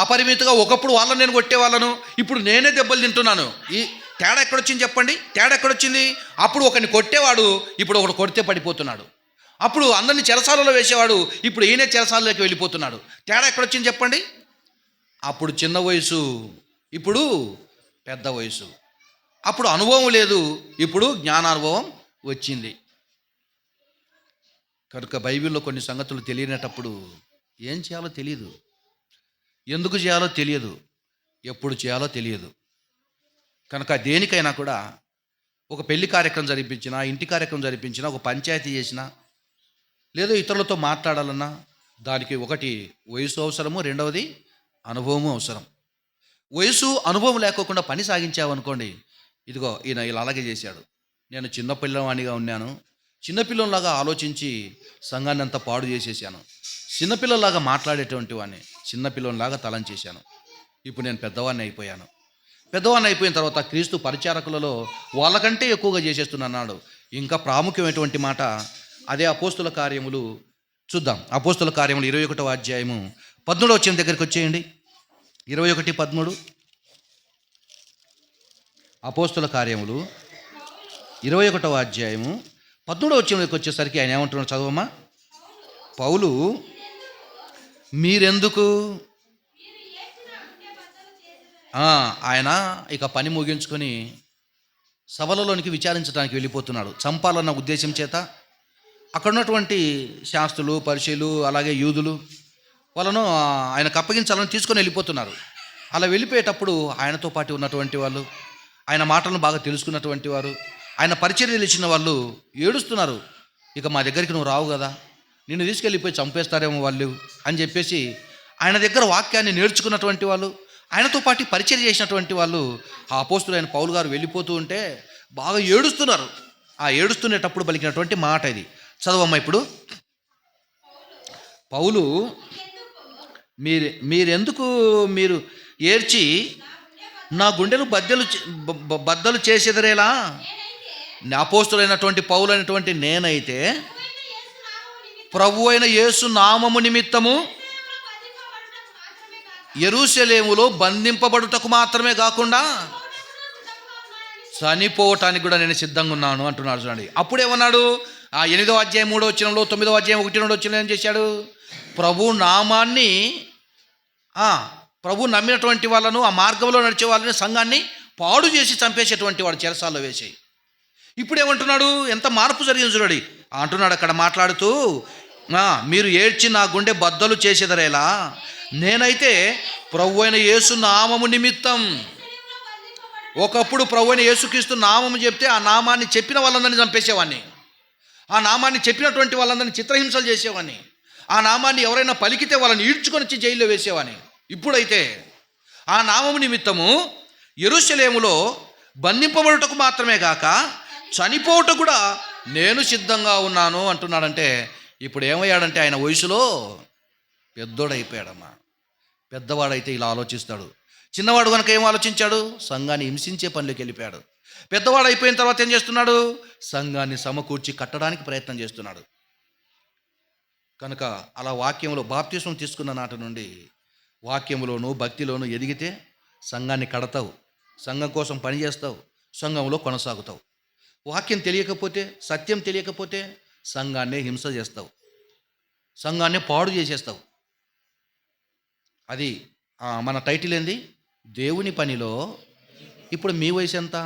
అపరిమితంగా ఒకప్పుడు వాళ్ళని నేను కొట్టేవాళ్ళను, ఇప్పుడు నేనే దెబ్బలు తింటున్నాను. ఈ తేడా ఎక్కడొచ్చింది చెప్పండి? తేడా ఎక్కడొచ్చింది? అప్పుడు ఒకరిని కొట్టేవాడు, ఇప్పుడు ఒకడు కొడితే పడిపోతున్నాడు. అప్పుడు అందరినీ చెరసాలలో వేసేవాడు, ఇప్పుడు ఈయనే చెరసాలలోకి వెళ్ళిపోతున్నాడు. తేడా ఎక్కడొచ్చింది చెప్పండి? అప్పుడు చిన్న వయసు, ఇప్పుడు పెద్ద వయసు. అప్పుడు అనుభవం లేదు, ఇప్పుడు జ్ఞానానుభవం వచ్చింది. కనుక బైబిల్లో కొన్ని సంగతులు తెలియనప్పుడు ఏం చేయాలో తెలియదు, ఎందుకు చేయాలో తెలియదు, ఎప్పుడు చేయాలో తెలియదు. కనుక దేనికైనా కూడా ఒక పెళ్లి కార్యక్రమం జరిపించినా, ఇంటి కార్యక్రమం జరిపించినా, ఒక పంచాయతీ చేసినా, లేదో ఇతరులతో మాట్లాడాలన్నా దానికి ఒకటి వయసు అవసరము, రెండవది అనుభవము అవసరం. వయసు అనుభవం లేకోకుండా పని సాగించావనుకోండి, ఇదిగో ఈయన ఇలా అలాగే చేశాడు, నేను చిన్నపిల్లవాడిగా ఉన్నాను, చిన్నపిల్లలాగా ఆలోచించి సంఘాన్ని అంతా పాడు చేసేసాను, చిన్నపిల్లలాగా మాట్లాడేటువంటి వాడిని చిన్నపిల్లలాగా తలంచేశాను, ఇప్పుడు నేను పెద్దవాడిని అయిపోయాను. పెద్దవాడిని అయిపోయిన తర్వాత క్రీస్తు పరిచారకులలో వాళ్ళకంటే ఎక్కువగా చేసేస్తున్నాడు. ఇంకా ప్రాముఖ్యమైనటువంటి మాట అదే అపోస్తుల కార్యములు చూద్దాం. అపోస్తుల కార్యములు 21వ అధ్యాయము 13వ వచనం దగ్గరికి వచ్చేయండి. 21:13. అపోస్తుల కార్యములు 21వ అధ్యాయము 13వ వచనంలోకి వచ్చేసరికి ఆయన ఏమంటున్నాడు చదవమ్మా. పౌలు మీరెందుకు, ఆయన ఇక పని ముగించుకొని సభలలోనికి విచారించడానికి వెళ్ళిపోతున్నాడు. చంపాలన్న ఉద్దేశం చేత అక్కడ ఉన్నటువంటి శాస్త్రులు, పరిచయులు, అలాగే యూదులు వాళ్ళను ఆయనకు అప్పగించాలని తీసుకొని వెళ్ళిపోతున్నారు. అలా వెళ్ళిపోయేటప్పుడు ఆయనతో పాటు ఉన్నటువంటి వాళ్ళు, ఆయన మాటలను బాగా తెలుసుకున్నటువంటి వారు, ఆయన పరిచర్యలు ఇచ్చిన వాళ్ళు ఏడుస్తున్నారు. ఇక మా దగ్గరికి నువ్వు రావు కదా, నిన్ను తీసుకెళ్ళిపోయి చంపేస్తారేమో వాళ్ళు అని చెప్పేసి ఆయన దగ్గర వాక్యాన్ని నేర్చుకున్నటువంటి వాళ్ళు, ఆయనతో పాటు పరిచర్య చేసినటువంటి వాళ్ళు, ఆ అపోస్తులైన పౌలు గారు వెళ్ళిపోతూ ఉంటే బాగా ఏడుస్తున్నారు. ఆ ఏడుస్తునేటప్పుడు పలికినటువంటి మాట ఇది. చదవమ్మా ఇప్పుడు. పౌలు మీరెందుకు మీరు ఏడ్చి నా గుండెలు బద్దలు చేసేదరేలా? అపోస్తులైనటువంటి పౌలు అయినటువంటి నేనైతే ప్రభు అయిన యేసు నామము నిమిత్తము యెరూషలేములో బంధింపబడుటకు మాత్రమే కాకుండా చనిపోవటానికి కూడా నేను సిద్ధంగా ఉన్నాను అంటున్నాడు. చూడండి, అప్పుడేమన్నాడు? ఆ 8వ అధ్యాయం 3వ వచనంలో, 9వ అధ్యాయం 1-2 వచనంలో ఏం చేశాడు? ప్రభు నామాన్ని, ప్రభు నమ్మినటువంటి వాళ్ళను, ఆ మార్గంలో నడిచే వాళ్ళని, సంఘాన్ని పాడు చేసి చంపేసేటువంటి వాడు చెరసాల్లో వేసి. ఇప్పుడు ఏమంటున్నాడు? ఎంత మార్పు జరిగింది చూడండి. అంటున్నాడు అక్కడ మాట్లాడుతూ, మీరు ఏడ్చి నా గుండె బద్దలు చేసేదరేలా? నేనైతే ప్రభు అయిన యేసు నామము నిమిత్తం, ఒకప్పుడు ప్రభు అయిన యేసుక్రీస్తు నామము చెప్తే ఆ నామాన్ని చెప్పిన వాళ్ళందరినీ చంపేసేవాడిని, ఆ నామాన్ని చెప్పినటువంటి వాళ్ళందరినీ చిత్రహింసలు చేసేవాడిని, ఆ నామాన్ని ఎవరైనా పలికితే వాళ్ళని ఈడ్చుకొని వచ్చి జైల్లో వేసేవాడిని. ఇప్పుడైతే ఆ నామము నిమిత్తము యెరూషలేములో బంధింపబడుటకు మాత్రమే కాక చనిపోవట కూడా నేను సిద్ధంగా ఉన్నాను అంటున్నాడంటే, ఇప్పుడు ఏమయ్యాడంటే ఆయన వయసులో పెద్దోడైపోయాడమ్మా. పెద్దవాడైతే ఇలా ఆలోచిస్తాడు. చిన్నవాడు కనుక ఏం ఆలోచించాడు? సంఘాన్ని హింసించే పనులకు వెళ్ళిపోయాడు. పెద్దవాడు అయిపోయిన తర్వాత ఏం చేస్తున్నాడు? సంఘాన్ని సమకూర్చి కట్టడానికి ప్రయత్నం చేస్తున్నాడు. కనుక అలా వాక్యంలో బాప్తిస్మం తీసుకున్న నాటి నుండి వాక్యంలోను భక్తిలోను ఎదిగితే సంఘాన్ని కడతావు, సంఘం కోసం పనిచేస్తావు, సంఘంలో కొనసాగుతావు. వాక్యం తెలియకపోతే, సత్యం తెలియకపోతే సంఘాన్నే హింస చేస్తావు, సంఘాన్నే పాడు చేసేస్తావు. అది మన టైటిల్ ఏంది? దేవుని పనిలో. ఇప్పుడు మీ వయసు ఎంత?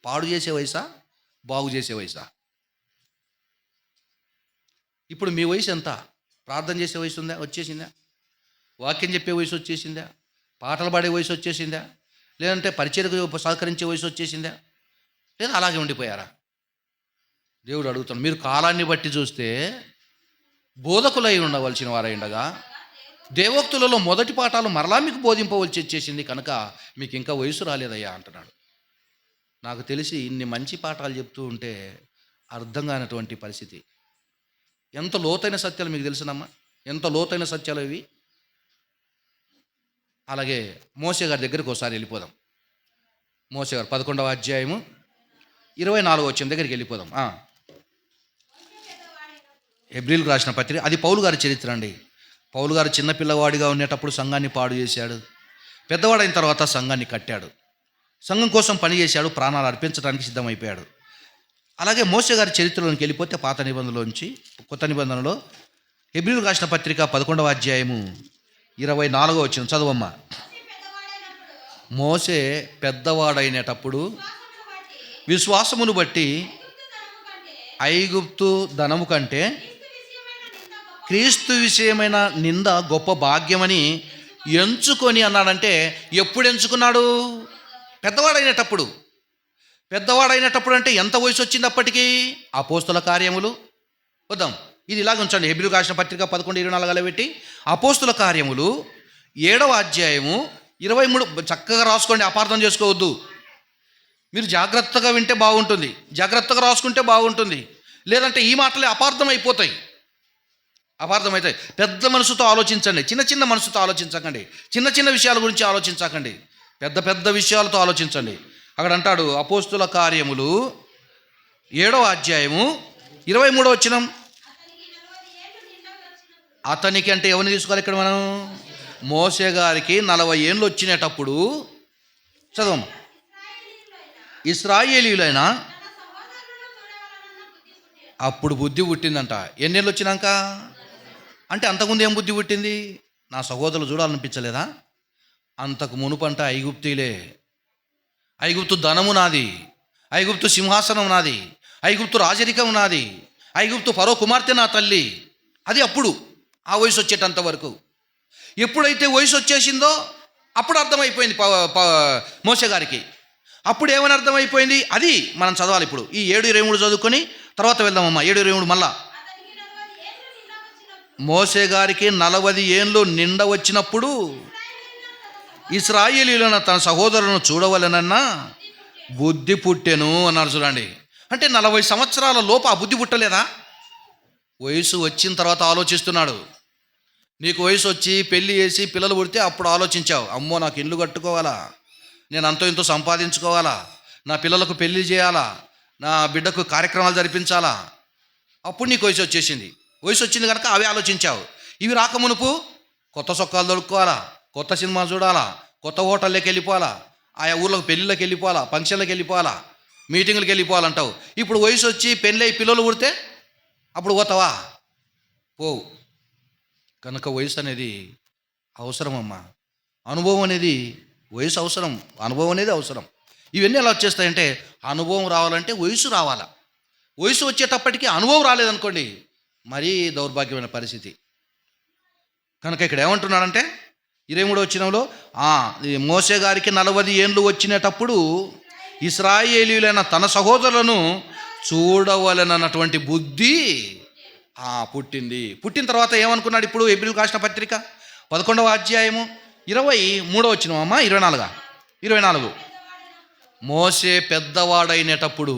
పాడు చేసే వయసా, బాగు చేసే వయసా? ఇప్పుడు మీ వయసు ఎంత? ప్రార్థన చేసే వయసు ఉందా? వచ్చేసిందా? వాక్యం చెప్పే వయసు వచ్చేసిందా? పాటలు పాడే వయసు వచ్చేసిందా? లేదంటే పరిచర్యకు సహకరించే వయసు వచ్చేసిందా? లేదా అలాగే ఉండిపోయారా? దేవుడు అడుగుతాడు. మీరు కాలాన్ని బట్టి చూస్తే బోధకులై ఉండవలసిన వారై ఉండగా దేవోక్తులలో మొదటి పాఠాలు మరలా మీకు బోధింపవలసి వచ్చేసింది కనుక మీకు ఇంకా వయసు రాలేదయ్యా అంటున్నాడు. నాకు తెలిసి ఇన్ని మంచి పాఠాలు చెప్తూ ఉంటే అర్థం కానటువంటి పరిస్థితి. ఎంత లోతైన సత్యాలు మీకు తెలుసునమ్మా, ఎంత లోతైన సత్యాలు ఇవి. అలాగే మోషే గారి దగ్గరికి ఒకసారి వెళ్ళిపోదాం. మోషే గారు 11వ అధ్యాయము 24వ వచనం దగ్గరికి వెళ్ళిపోదాం. హెబ్రీయులకు రాసిన పత్రిక, అది పౌలు గారి చరిత్ర అండి. పౌలు గారు చిన్నపిల్లవాడిగా ఉండేటప్పుడు సంఘాన్ని పాడు చేశాడు. పెద్దవాడైన తర్వాత సంఘాన్ని కట్టాడు. సంఘం కోసం పనిచేశాడు, ప్రాణాలు అర్పించడానికి సిద్ధమైపోయాడు. అలాగే మోషే గారి చరిత్రలోనికి వెళ్ళిపోతే పాత నిబంధనలోంచి కొత్త నిబంధనలో హెబ్రీయులకు రాసిన పత్రిక 11వ అధ్యాయము 24వ వచనం చదవమ్మా. మోషే పెద్దవాడైనటప్పుడు విశ్వాసమును బట్టి ఐగుప్తు ధనము కంటే క్రీస్తు విషయమైన నింద గొప్ప భాగ్యమని ఎంచుకొని అన్నాడంటే, ఎప్పుడు ఎంచుకున్నాడు? పెద్దవాడైనటప్పుడు. పెద్దవాడైనటప్పుడు అంటే ఎంత వయసు వచ్చింది అప్పటికి? అపోస్తుల కార్యములు వద్దాం, ఇది ఇలాగ ఉంచండి. హెబ్రీయులకు రాసిన పత్రిక 11:24 పెట్టి అపోస్తుల కార్యములు 7వ అధ్యాయము 23 చక్కగా రాసుకోండి, అపార్థం చేసుకోవద్దు. మీరు జాగ్రత్తగా వింటే బాగుంటుంది, జాగ్రత్తగా రాసుకుంటే బాగుంటుంది. లేదంటే ఈ మాటలే అపార్థం అయిపోతాయి. పెద్ద మనసుతో ఆలోచించండి, చిన్న చిన్న మనసుతో ఆలోచించకండి. చిన్న చిన్న విషయాల గురించి ఆలోచించకండి, పెద్ద పెద్ద విషయాలతో ఆలోచించండి. అక్కడ అంటాడు అపోస్తుల కార్యములు 7వ అధ్యాయము 23వ వచనం. అతనికి అంటే ఎవరిని తీసుకోవాలి ఇక్కడ మనం? మోషే గారికి 40 ఏళ్ళు వచ్చినప్పుడు చదవం. ఇశ్రాయేలీయులైనా అప్పుడు బుద్ధి పుట్టిందంట. ఎన్నేళ్ళు వచ్చినాక? అంటే అంతకుముందు ఏం బుద్ధి పుట్టింది? నా సహోదరులు చూడాలనిపించలేదా? అంతకు మునుపంట ఐగుప్తీలే. ఐగుప్తు ధనము నాది, ఐగుప్తు సింహాసనం నాది, ఐగుప్తు రాజరికం నాది, ఐగుప్తు ఫరో కుమార్తె నా తల్లి. అది అప్పుడు ఆ వయసు వచ్చేటంత వరకు. ఎప్పుడైతే వయసు వచ్చేసిందో అప్పుడు అర్థమైపోయింది మోషే గారికి. అప్పుడు ఏమని అర్థమైపోయింది? అది మనం చదవాలి ఇప్పుడు. ఈ 7:23 చదువుకొని తర్వాత వెళ్దామమ్మా. 7:23 మళ్ళా. మోషే గారికి 40 ఏళ్ళు నిండ వచ్చినప్పుడు ఇశ్రాయేలీయులైన తన సహోదరులను చూడవలెనన్నా బుద్ధి పుట్టెను అన్నారు. చూడండి, అంటే 40 సంవత్సరాల లోపు ఆ బుద్ధి పుట్టలేదా? వయసు వచ్చిన తర్వాత ఆలోచిస్తున్నాడు. నీకు వయసు వచ్చి పెళ్ళి చేసి పిల్లలు పుడితే అప్పుడు ఆలోచించావు, అమ్మో నాకు ఇల్లు కట్టుకోవాలా, నేను అంతో ఇంతో సంపాదించుకోవాలా, నా పిల్లలకు పెళ్ళి చేయాలా, నా బిడ్డకు కార్యక్రమాలు జరిపించాలా. అప్పుడు నీకు వయసు వచ్చేసింది. వయసు వచ్చింది కనుక అవి ఆలోచించావు. ఇవి రాకమునుపు కొత్త సొక్కాలు దొరుకుకోవాలా, కొత్త సినిమా చూడాలా, కొత్త హోటల్లోకి వెళ్ళిపోవాలా, ఆయా ఊర్లకు పెళ్ళిళ్ళకి వెళ్ళిపోవాలా, ఫంక్షన్లకు వెళ్ళిపోవాలా, మీటింగ్లకు వెళ్ళిపోవాలంటావు. ఇప్పుడు వయసు వచ్చి పెళ్ళి పిల్లలు పుడితే అప్పుడు పోతావా? పోవు. కనుక వయసు అనేది అవసరమమ్మా. అనుభవం అనేది వయసు అవసరం, అనుభవం అనేది అవసరం. ఇవన్నీ ఎలా వచ్చేస్తాయంటే, అనుభవం రావాలంటే వయసు రావాలా. వయసు వచ్చేటప్పటికి అనుభవం రాలేదనుకోండి, మరీ దౌర్భాగ్యమైన పరిస్థితి. కనుక ఇక్కడ ఏమంటున్నాడంటే 23వ వచనంలో మోషే గారికి 40 ఏళ్ళు వచ్చినప్పుడు ఇశ్రాయేలీయులైన తన సహోదరులను చూడవలనన్నటువంటి బుద్ధి పుట్టింది. పుట్టిన తర్వాత ఏమనుకున్నాడు? ఇప్పుడు హెబ్రీయులకు రాసిన పత్రిక 11వ అధ్యాయము 23వ వచనం అమ్మా. 24 మోషే పెద్దవాడైనటప్పుడు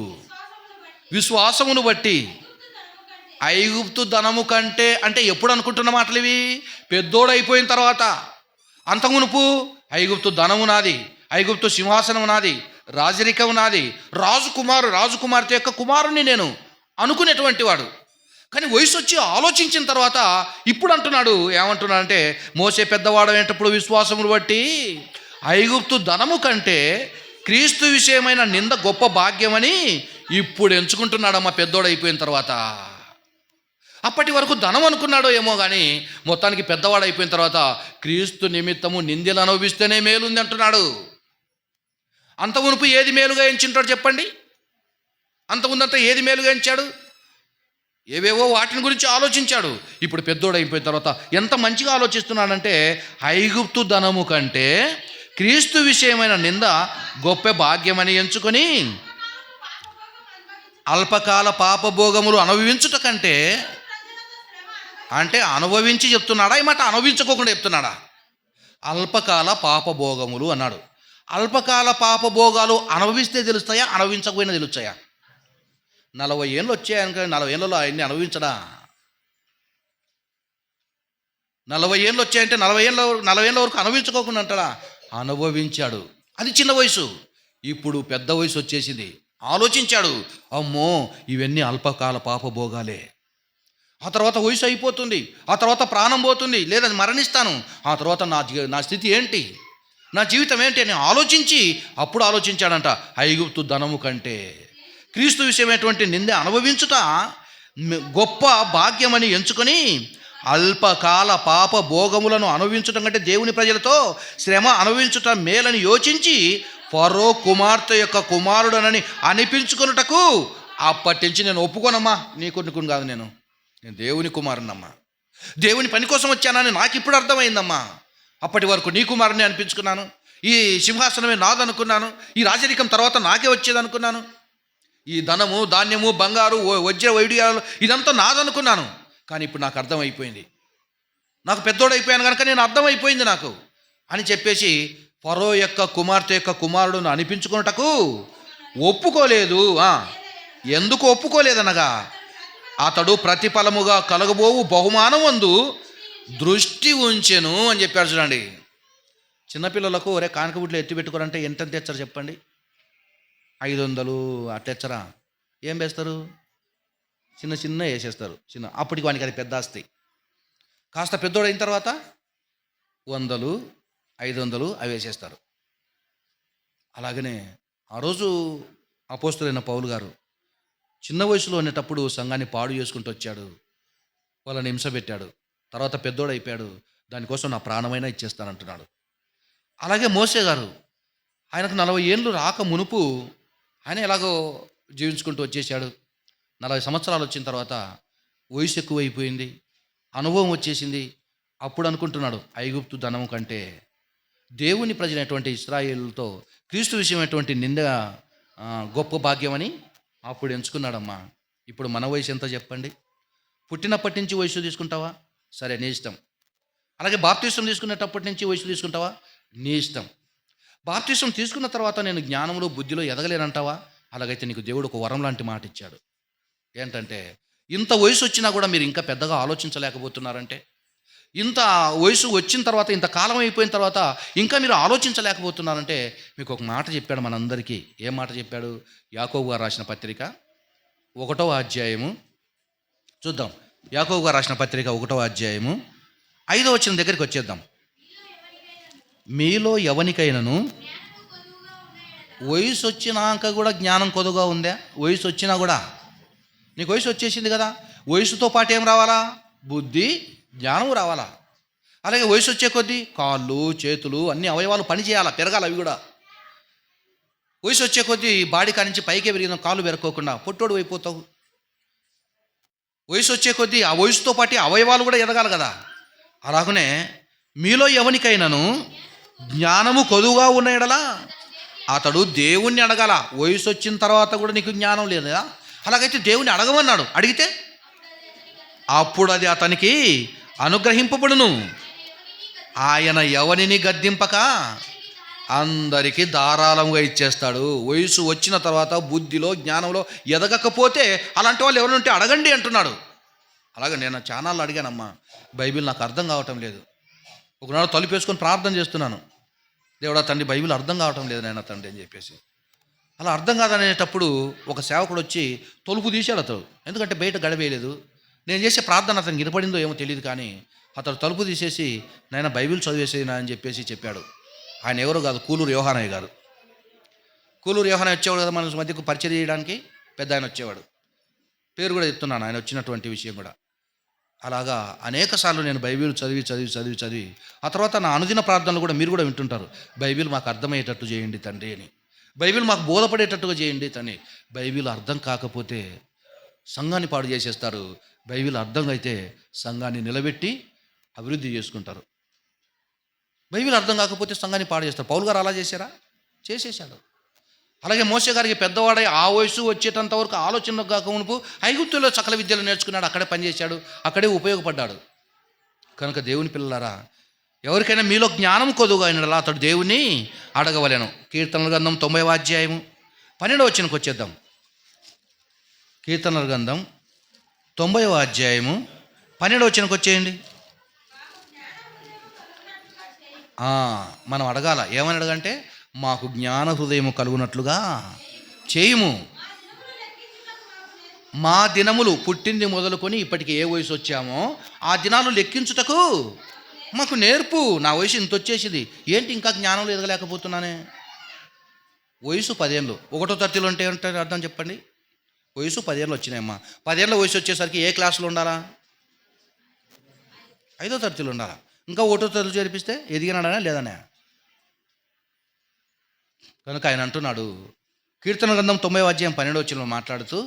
విశ్వాసమును బట్టి ఐగుప్తు ధనము కంటే, అంటే ఎప్పుడు అనుకుంటున్న మాటలు ఇవి? పెద్దోడైపోయిన తర్వాత. అంతమునుపు ఐగుప్తు ధనము నాది, ఐగుప్తు సింహాసనం నాది, రాజరికం నాది, రాజకుమార్తె యొక్క కుమారుణ్ణి నేను అనుకునేటువంటి వాడు. కానీ వయసు వచ్చి ఆలోచించిన తర్వాత ఇప్పుడు అంటున్నాడు, ఏమంటున్నాడంటే మోషే పెద్దవాడైనప్పుడు విశ్వాసమును బట్టి ఐగుప్తు ధనము కంటే క్రీస్తు విషయమైన నింద గొప్ప భాగ్యమని ఇప్పుడు ఎంచుకుంటున్నాడమ్మా పెద్దోడైపోయిన తర్వాత. అప్పటి వరకు ధనం అనుకున్నాడో ఏమో కానీ మొత్తానికి పెద్దవాడైపోయిన తర్వాత క్రీస్తు నిమిత్తము నిందలు అనుభవిస్తేనే మేలుంది అంటున్నాడు. అంత మునుపు ఏది మేలుగా ఎంచుంటాడు చెప్పండి? అంత ముందంతా ఏది మేలుగా ఎంచాడు? ఏవేవో వాటిని గురించి ఆలోచించాడు. ఇప్పుడు పెద్దోడైపోయిన తర్వాత ఎంత మంచిగా ఆలోచిస్తున్నాడంటే, ఐగుప్తు ధనము కంటే క్రీస్తు విషయమైన నింద గొప్ప భాగ్యమని ఎంచుకొని అల్పకాల పాపభోగములు అనుభవించుట కంటే, అంటే అనుభవించి చెప్తున్నాడా ఈ మాట? అనుభవించుకోకుండా చెప్తున్నాడా? అల్పకాల పాపభోగములు అన్నాడు. అల్పకాల పాపభోగాలు అనుభవిస్తే తెలుస్తాయా, అనుభవించకపోయినా తెలుస్తాయా? 40 ఏళ్ళు వచ్చాయనుకో, 40 ఏళ్ళలో ఆయన్ని అనుభవించడా? 40 ఏళ్ళు వచ్చాయంటే 40 ఏళ్ళ వరకు అనుభవించుకోకుండా అంటాడా? అనుభవించాడు. అది చిన్న వయసు. ఇప్పుడు పెద్ద వయసు వచ్చేసింది. ఆలోచించాడు, అమ్మో ఇవన్నీ అల్పకాల పాపభోగాలే. ఆ తర్వాత వయసు అయిపోతుంది, ఆ తర్వాత ప్రాణం పోతుంది, లేదా మరణిస్తాను, ఆ తర్వాత నా స్థితి ఏంటి, నా జీవితం ఏంటి అని ఆలోచించి అప్పుడు ఆలోచించాడంట. ఐగుప్తు ధనము కంటే క్రీస్తు విషయమైనటువంటి నింద అనుభవించుట గొప్ప భాగ్యమని ఎంచుకొని అల్పకాల పాప భోగములను అనుభవించటం కంటే దేవుని ప్రజలతో శ్రమ అనుభవించుట మేలని యోచించి ఫరో కుమార్తె యొక్క కుమారుడనని అనిపించుకున్నటకు అప్పటి నుంచి నేను ఒప్పుకోనమ్మా, నీ కొనుక్కుని కాదు, నేను దేవుని కుమారునమ్మా, దేవుని పని కోసం వచ్చానని నాకు ఇప్పుడు అర్థమైందమ్మా. అప్పటి వరకు నీ కుమారుని అనిపించుకున్నాను, ఈ సింహాసనమే నాదనుకున్నాను, ఈ రాజరికం తర్వాత నాకే వచ్చేదనుకున్నాను, ఈ ధనము ధాన్యము బంగారు వజ్ర వైడూర్యాలు ఇదంతా నాదనుకున్నాను. కానీ ఇప్పుడు నాకు అర్థమైపోయింది, నాకు పెద్దోడైపోయాను కనుక నేను అర్థమైపోయింది నాకు అని చెప్పేసి ఫరో యొక్క కుమార్తె యొక్క కుమారుడును అనిపించుకున్నటకు ఒప్పుకోలేదు. ఎందుకు ఒప్పుకోలేదనగా అతడు ప్రతిఫలముగా కలగబోవు బహుమానం అందు దృష్టి ఉంచెను అని చెప్పారు. చూడండి, చిన్నపిల్లలకు ఒరే కానకబుడ్లు ఎత్తి పెట్టుకోరంటే ఎంత తెచ్చారు చెప్పండి? 500 అట్టెచ్చరా? ఏం వేస్తారు? చిన్న చిన్న వేసేస్తారు, చిన్న. అప్పటికి వానికి అది పెద్ద ఆస్తి. కాస్త పెద్దోడైన తర్వాత 100, 500 అవి వేసేస్తారు. అలాగనే ఆ రోజు అపోస్తలుడైన పౌలు గారు చిన్న వయసులో ఉండేటప్పుడు సంఘాన్ని పాడు చేసుకుంటూ వచ్చాడు, వాళ్ళని హింస పెట్టాడు, తర్వాత పెద్దోడు అయిపోయాడు, దానికోసం నా ప్రాణమైనా ఇచ్చేస్తానంటున్నాడు. అలాగే మోసే గారు ఆయనకు 40 ఏళ్ళు రాక మునుపు ఆయన ఎలాగో జీవించుకుంటూ వచ్చేసాడు. 40 సంవత్సరాలు వచ్చిన తర్వాత వయసు ఎక్కువైపోయింది, అనుభవం వచ్చేసింది. అప్పుడు అనుకుంటున్నాడు ఐగుప్తు ధనం కంటే దేవుని ప్రజలైనటువంటి ఇశ్రాయేలుతో క్రీస్తు విషయమైనటువంటి నింద గొప్ప భాగ్యమని అప్పుడు ఎంచుకున్నాడమ్మా. ఇప్పుడు మన వయసు ఎంత చెప్పండి? పుట్టినప్పటి నుంచి వయసు తీసుకుంటావా? సరే, నీ ఇష్టం. అలాగే బాప్తిసం తీసుకునేటప్పటి నుంచి వయసు తీసుకుంటావా? నీ ఇష్టం. బాప్తిసం తీసుకున్న తర్వాత నేను జ్ఞానంలో బుద్ధిలో ఎదగలేనంటావా? అలాగైతే నీకు దేవుడు ఒక వరం లాంటి మాట ఇచ్చాడు. ఏంటంటే, ఇంత వయసు వచ్చినా కూడా మీరు ఇంకా పెద్దగా ఆలోచించలేకపోతున్నారంటే, ఇంత వయసు వచ్చిన తర్వాత, ఇంత కాలం అయిపోయిన తర్వాత ఇంకా మీరు ఆలోచించలేకపోతున్నారంటే మీకు ఒక మాట చెప్పాడు మనందరికీ. ఏం మాట చెప్పాడు? యాకోబు గారు రాసిన పత్రిక 1వ అధ్యాయము చూద్దాం. యాకోబు గారు రాసిన పత్రిక 1వ అధ్యాయము 5వ వచనం దగ్గరికి వచ్చేద్దాం. మీలో ఎవనికైనాను వయసు వచ్చినాక కూడా జ్ఞానం కొద్దుగా ఉందా? వయసు వచ్చినా కూడా, నీకు వయసు వచ్చేసింది కదా, వయసుతో పాటు ఏం రావాలా? బుద్ధి జ్ఞానం రావాలా. అలాగే వయసు వచ్చే కొద్దీ కాళ్ళు చేతులు అన్ని అవయవాలు పని చేయాలా, పెరగాలి. అవి కూడా వయసు వచ్చే కొద్దీ బాడీ కానించి పైకే పెరిగిన కాళ్ళు పెరగకోకుండా పొట్టోడు అయిపోతావు. వయసు వచ్చే కొద్దీ ఆ వయసుతో పాటు అవయవాలు కూడా ఎదగాలి కదా. అలాగనే మీలో ఎవనికైనాను జ్ఞానము కొదువుగా ఉన్న ఎడలా అతడు దేవుణ్ణి అడగాల. వయసు వచ్చిన తర్వాత కూడా నీకు జ్ఞానం లేదా? అలాగైతే దేవుణ్ణి అడగమన్నాడు. అడిగితే అప్పుడు అది అతనికి అనుగ్రహింపబడును. ఆయన ఎవరిని గద్దింపక అందరికీ ధారాళంగా ఇచ్చేస్తాడు. వయసు వచ్చిన తర్వాత బుద్ధిలో జ్ఞానంలో ఎదగకపోతే అలాంటి వాళ్ళు ఎవరు ఉంటే అడగండి అంటున్నాడు. అలాగే నేను ఛానల్లో అడిగానమ్మా, బైబిల్ నాకు అర్థం కావటం లేదు. ఒకనాడు తలుపు వేసుకొని ప్రార్థన చేస్తున్నాను, దేవుడా తండ్రి బైబిల్ అర్థం కావటం లేదు నాయన తండ్రి అని చెప్పేసి. అలా అర్థం కాదనేటప్పుడు ఒక సేవకుడు వచ్చి తలుపు తీశాడు అతడు. ఎందుకంటే బయట గడవేయలేదు. నేను చేసే ప్రార్థన అతనికి వినపడిందో ఏమో తెలియదు, కానీ అతడు తలుపు తీసేసి నాయన బైబిల్ చదివేసేనా అని చెప్పేసి చెప్పాడు. ఆయన ఎవరో కాదు, కూలూరు యోహానయ్య గారు. కూలూరు యోహానయ్య వచ్చేవాడు కదా మన మధ్యకు పరిచయం చేయడానికి, పెద్ద ఆయన వచ్చేవాడు. పేరు కూడా చెప్తున్నాను, ఆయన వచ్చినటువంటి విషయం కూడా. అలాగా అనేక సార్లు నేను బైబిల్ చదివి ఆ తర్వాత నా అనుదిన ప్రార్థనలు కూడా మీరు కూడా వింటుంటారు. బైబిల్ మాకు అర్థమయ్యేటట్టు చేయండి తండ్రి అని, బైబిల్ మాకు బోధపడేటట్టుగా చేయండి తండ్రి. బైబిల్ అర్థం కాకపోతే సంఘాన్ని పాడు చేసేస్తారు, బైబిల్ అర్థం అయితే సంఘాన్ని నిలబెట్టి అభివృద్ధి చేసుకుంటారు. బైబిల్ అర్థం కాకపోతే సంఘాన్ని పాడు చేస్తారు. పౌలు గారు అలా చేశారా? చేసేసాడు. అలాగే మోసే గారికి పెద్దవాడై ఆ వయసు వచ్చేటంత వరకు ఆలోచన కాకమునుపు ఐగుప్తులో సకల విద్యలు నేర్చుకున్నాడు, అక్కడే పనిచేశాడు, అక్కడే ఉపయోగపడ్డాడు. కనుక దేవుని పిల్లలారా, ఎవరికైనా మీలో జ్ఞానం కొదువుగా అయినలా అతడు దేవుని అడగవలేను. కీర్తనల గ్రంథం 90వ అధ్యాయము 12వ వచనంకి వచ్చేద్దాం. కీర్తనల గ్రంథం 90వ అధ్యాయము 12వ వచనంకి వచ్చేయండి. మనం అడగాల. ఏమని అడగంటే, మాకు జ్ఞాన హృదయము కలుగునట్లుగా చేయుము. మా దినములు పుట్టింది మొదలుకొని ఇప్పటికి ఏ వయసు వచ్చామో ఆ దినాలు లెక్కించుటకు మాకు నేర్పు. నా వయసు ఇంత వచ్చేసింది, ఏంటి ఇంకా జ్ఞానంలో ఎదగలేకపోతున్నానే? వయసు 10 ఏళ్ళు, ఒకటో తరగతిలో ఉంటే ఉంటారు అర్థం చెప్పండి. వయసు 10 ఏళ్ళు వచ్చినాయమ్మా. 10 ఏళ్ళ వయసు వచ్చేసరికి ఏ క్లాసులో ఉండాలా? 5వ తరగతిలో ఉండాలా. ఇంకా ఒకటో తరగతి చేర్పిస్తే ఎదిగినాడనా లేదనే? కనుక ఆయన అంటున్నాడు, కీర్తన గ్రంథం 9వ అధ్యాయం 12వ వచనంలో మాట్లాడుతూ,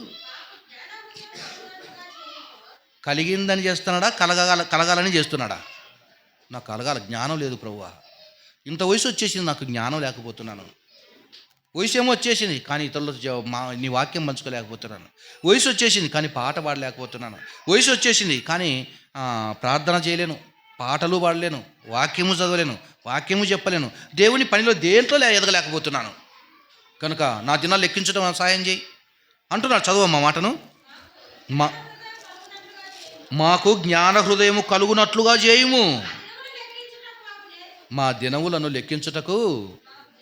కలిగిందని చేస్తున్నాడా, కలగాలని చేస్తున్నాడా? నాకు కలగాల, జ్ఞానం లేదు ప్రభువా. ఇంత వయసు వచ్చేసింది, నాకు జ్ఞానం లేకపోతున్నాను. వయసు ఏమో వచ్చేసింది, కానీ ఇతరులతో నీ వాక్యం పంచుకోలేకపోతున్నాను. వయసు వచ్చేసింది, కానీ పాట పాడలేకపోతున్నాను. వయసు వచ్చేసింది, కానీ ప్రార్థన చేయలేను, పాటలు పాడలేను, వాక్యము చదవలేను, వాక్యము చెప్పలేను, దేవుని పనిలో దేంట్లో ఎదగలేకపోతున్నాను. కనుక నా దినాలు లెక్కించడం సాయం చేయి అంటున్నాడు. చదువమ్మా మాటను. మాకు జ్ఞాన హృదయము కలుగునట్లుగా చేయుము. మా దినములను లెక్కించుటకు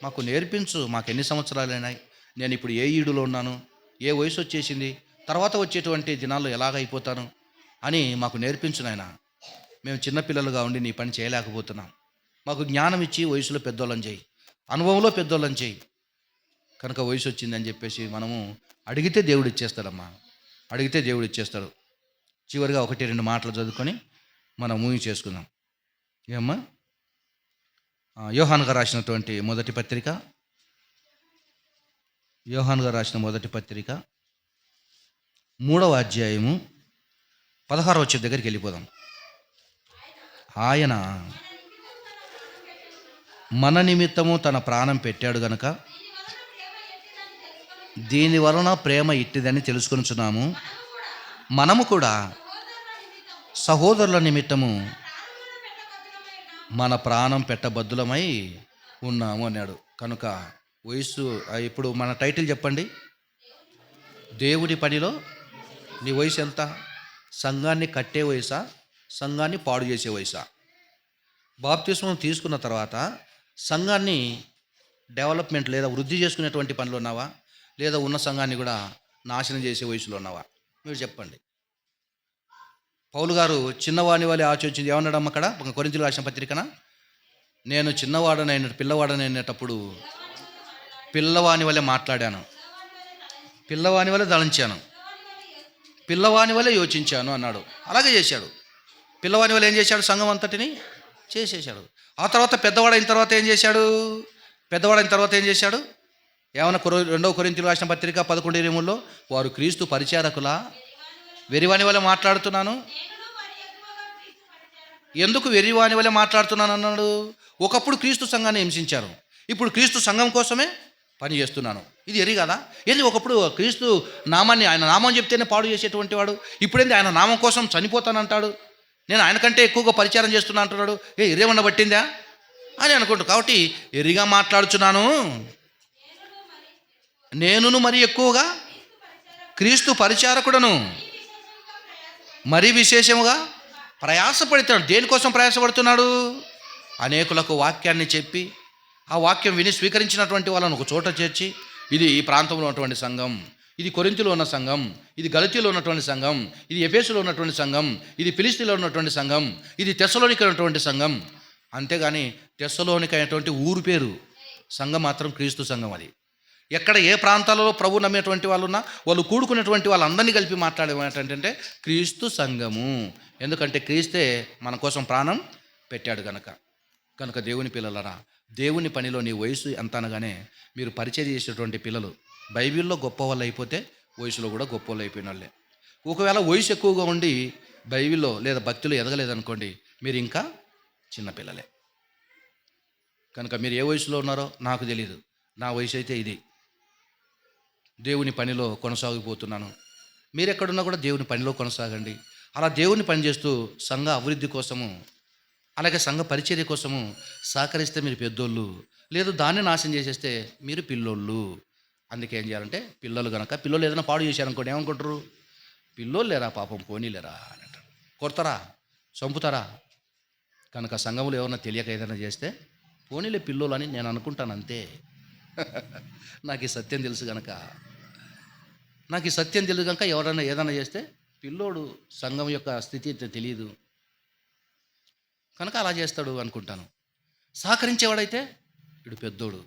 మాకు నేర్పించు. మాకు ఎన్ని సంవత్సరాలైనాయి, నేను ఇప్పుడు ఏ ఈడులో ఉన్నాను, ఏ వయసు వచ్చేసింది, తర్వాత వచ్చేటువంటి దినాల్లో ఎలాగైపోతాను అని మాకు నేర్పించు నాయన. మేము చిన్నపిల్లలుగా ఉండి నీ పని చేయలేకపోతున్నాం. మాకు జ్ఞానం ఇచ్చి వయసులో పెద్దోళ్ళని చేయి, అనుభవంలో పెద్దోళ్ళని చేయి. కనుక వయసు వచ్చిందని చెప్పేసి మనము అడిగితే దేవుడు ఇచ్చేస్తాడమ్మా, అడిగితే దేవుడు ఇచ్చేస్తాడు. చివరిగా 1-2 మాటలు చదువుకొని మనం మూవీ చేసుకుందాం. ఏమ్మా? యోహాను గారు రాసినటువంటి మొదటి పత్రిక, యోహాను గారు రాసిన మొదటి పత్రిక 3వ అధ్యాయము 16వ వచనం దగ్గరికి వెళ్ళిపోదాం. ఆయన మన నిమిత్తము తన ప్రాణం పెట్టాడు గనుక దీని వలన ప్రేమ ఇట్టిదని తెలుసుకొనుచున్నాము. మనము కూడా సహోదరుల నిమిత్తము మన ప్రాణం పెట్టబద్దులమై ఉన్నాము అన్నాడు. కనుక వయసు, ఇప్పుడు మన టైటిల్ చెప్పండి. దేవుడి పనిలో నీ వయసు ఎంత? సంఘాన్ని కట్టే వయసా, సంఘాన్ని పాడు చేసే వయసా? బాప్తిస్మం తీసుకున్న తర్వాత సంఘాన్ని డెవలప్మెంట్ లేదా వృద్ధి చేసుకునేటువంటి పనిలో ఉన్నావా, లేదా ఉన్న సంఘాన్ని కూడా నాశనం చేసే వయసులో ఉన్నావా? మీరు చెప్పండి. పౌలు గారు చిన్నవాని వలె ఆచరించింది ఏమన్నాడమ్మ అక్కడ కొరింథీయులకు రాసిన పత్రికన? నేను పిల్లవాడనైనటప్పుడు పిల్లవాని వలె మాట్లాడాను, పిల్లవాని వలె దళించాను, పిల్లవాని వలె యోచించాను అన్నాడు. అలాగే చేశాడు. పిల్లవాని వలె ఏం చేశాడు? సంఘం అంతటిని చేసేసాడు. ఆ తర్వాత పెద్దవాడైన తర్వాత ఏం చేశాడు? ఏమన్నా 2వ కొరింథీయులకు రాసిన పత్రిక 11:23లో వారు క్రీస్తు పరిచారకులా? వెరివాని వలె మాట్లాడుతున్నాను. ఎందుకు వెరివాని వలె మాట్లాడుతున్నాను అన్నాడు? ఒకప్పుడు క్రీస్తు సంఘాన్ని హింసించారు, ఇప్పుడు క్రీస్తు సంఘం కోసమే పని చేస్తున్నాను. ఇది ఎరి కదా? ఏంది ఒకప్పుడు క్రీస్తు నామాన్ని, ఆయన నామం చెప్తేనే పాడు చేసేటువంటి వాడు, ఇప్పుడేంది ఆయన నామం కోసం చనిపోతానంటాడు, నేను ఆయన కంటే ఎక్కువగా పరిచారం చేస్తున్నా అంటున్నాడు. ఎరేమన్నా పట్టిందా అని అనుకుంటా. కాబట్టి ఎరిగా మాట్లాడుచున్నాను, నేనును మరి ఎక్కువగా క్రీస్తు పరిచారకుడను, మరి విశేషముగా ప్రయాసపడుతున్నాడు. దేనికోసం ప్రయాసపడుతున్నాడు? అనేకులకు వాక్యాన్ని చెప్పి ఆ వాక్యం విని స్వీకరించినటువంటి వాళ్ళను ఒక చోట చేర్చి, ఇది ఈ ప్రాంతంలో ఉన్నటువంటి సంఘం, ఇది కొరింథీలో ఉన్న సంఘం, ఇది గలతీలో ఉన్నటువంటి సంఘం, ఇది ఎఫెసులో ఉన్నటువంటి సంఘం, ఇది ఫిలిస్తీలో ఉన్నటువంటి సంఘం, ఇది తెస్సలోనిక ఉన్నటువంటి సంఘం. అంతేగాని తెస్సలోనిక అయినటువంటి ఊరు పేరు, సంఘం మాత్రం క్రీస్తు సంఘం. అది ఎక్కడ ఏ ప్రాంతాలలో ప్రభు నమ్మేటువంటి వాళ్ళు ఉన్నా వాళ్ళు కూడుకునేటువంటి వాళ్ళందరినీ కలిపి మాట్లాడేటంటే క్రీస్తు సంఘము. ఎందుకంటే క్రీస్తే మన కోసం ప్రాణం పెట్టాడు కనుక దేవుని పిల్లలరా, దేవుని పనిలో నీ వయసు ఎంత అనగానే మీరు పరిచయం చేసేటువంటి పిల్లలు బైబిల్లో గొప్ప వాళ్ళు అయిపోతే వయసులో కూడా గొప్ప వాళ్ళు అయిపోయిన వాళ్ళే. ఒకవేళ వయసు ఎక్కువగా ఉండి బైబిల్లో లేదా భక్తిలో ఎదగలేదనుకోండి, మీరు ఇంకా చిన్నపిల్లలే. కనుక మీరు ఏ వయసులో ఉన్నారో నాకు తెలియదు. నా వయసు అయితే ఇది, దేవుని పనిలో కొనసాగిపోతున్నాను. మీరు ఎక్కడున్నా కూడా దేవుని పనిలో కొనసాగండి. అలా దేవుని పని చేస్తూ సంఘ అభివృద్ధి కోసము, అలాగే సంఘ పరిచర్య కోసము సహకరిస్తే మీరు పెద్దోళ్ళు, లేదు దాన్ని నాశనం చేసేస్తే మీరు పిల్లోళ్ళు. అందుకే ఏం చేయాలంటే పిల్లలు ఏదైనా పాడు చేశారనుకోండి, ఏమనుకుంటారు? పిల్లోళ్ళు లేరా పాపం, పోనీలేరా అని అంటారు. కొడతారా, చంపుతారా? కనుక సంఘంలో ఏమన్నా తెలియక ఏదైనా చేస్తే పోనీలే పిల్లోళ్ళు అని నేను అనుకుంటాను, అంతే. నాకు ఈ సత్యం తెలుసు కనుక నాకు ఈ సత్యం తెలియదు కనుక ఎవరైనా ఏదైనా చేస్తే పిల్లోడు సంఘం యొక్క స్థితి తెలియదు కనుక అలా చేస్తాడు అనుకుంటాను. సహకరించేవాడైతే వీడు పెద్దోడు,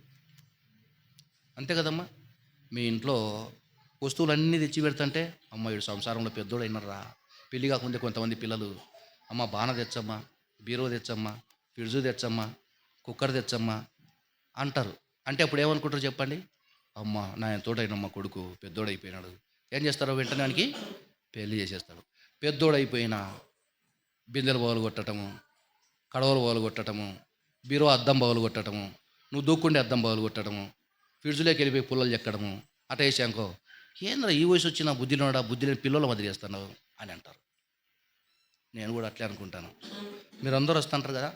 అంతే కదమ్మా. మీ ఇంట్లో వస్తువులన్నీ తెచ్చి పెడతంటే అమ్మ వీడు సంసారంలో పెద్దోడు అయినరా. పెళ్ళి కాకముందే కొంతమంది పిల్లలు అమ్మ బాణ తెచ్చమ్మా, బీరో తెచ్చమ్మా, ఫ్రిడ్జు తెచ్చమ్మా, కుక్కర్ తెచ్చమ్మా అంటారు. అంటే అప్పుడు ఏమనుకుంటారు చెప్పండి? అమ్మ నా తోడైనమ్మ కొడుకు పెద్దోడైపోయినాడు. ఏం చేస్తారో వెంటనే వానికి పెళ్ళి చేసేస్తాడు. పెద్దోడైపోయిన బిందెలు బౌలు కొట్టడము, కడవలు బౌలు కొట్టడము, బీరో అద్దం బౌలు కొట్టడము, నువ్వు దూక్కుండే అద్దం బౌలు కొట్టడము, ఫ్రిడ్జ్లోకి వెళ్ళిపోయి పుల్లలు చెక్కడము అట వేసానుకో, ఏంద్రా ఈ వయసు వచ్చిన బుద్ధిలోడా, బుద్ధి లేని పిల్లల మధ్య చేస్తున్నావు అని అంటారు. నేను కూడా అట్లే అనుకుంటాను. మీరు అందరూ వస్తుంటారు కదా,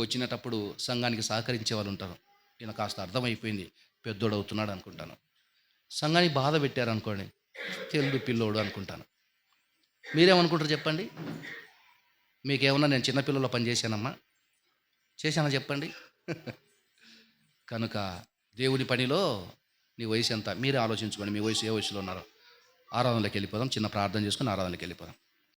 వచ్చినప్పుడు సంఘానికి సహకరించే వాళ్ళు ఉంటారు. ఈయన కాస్త అర్థమైపోయింది పెద్దోడు అవుతున్నాడు అనుకుంటాను. సంఘానికి బాధ పెట్టారనుకోండి, తెలుగు పిల్లోడు అనుకుంటాను. మీరేమనుకుంటారు చెప్పండి? మీకేమన్నా నేను చిన్నపిల్లల్లో పనిచేశానమ్మా, చేశానా చెప్పండి? కనుక దేవుని పనిలో నీ వయసు ఎంత మీరే ఆలోచించుకోండి. మీ వయసు ఏ వయసులో ఉన్నారో. ఆరాధనలోకి వెళ్ళిపోదాం. చిన్న ప్రార్థన చేసుకుని ఆరాధనలోకి వెళ్ళిపోదాం.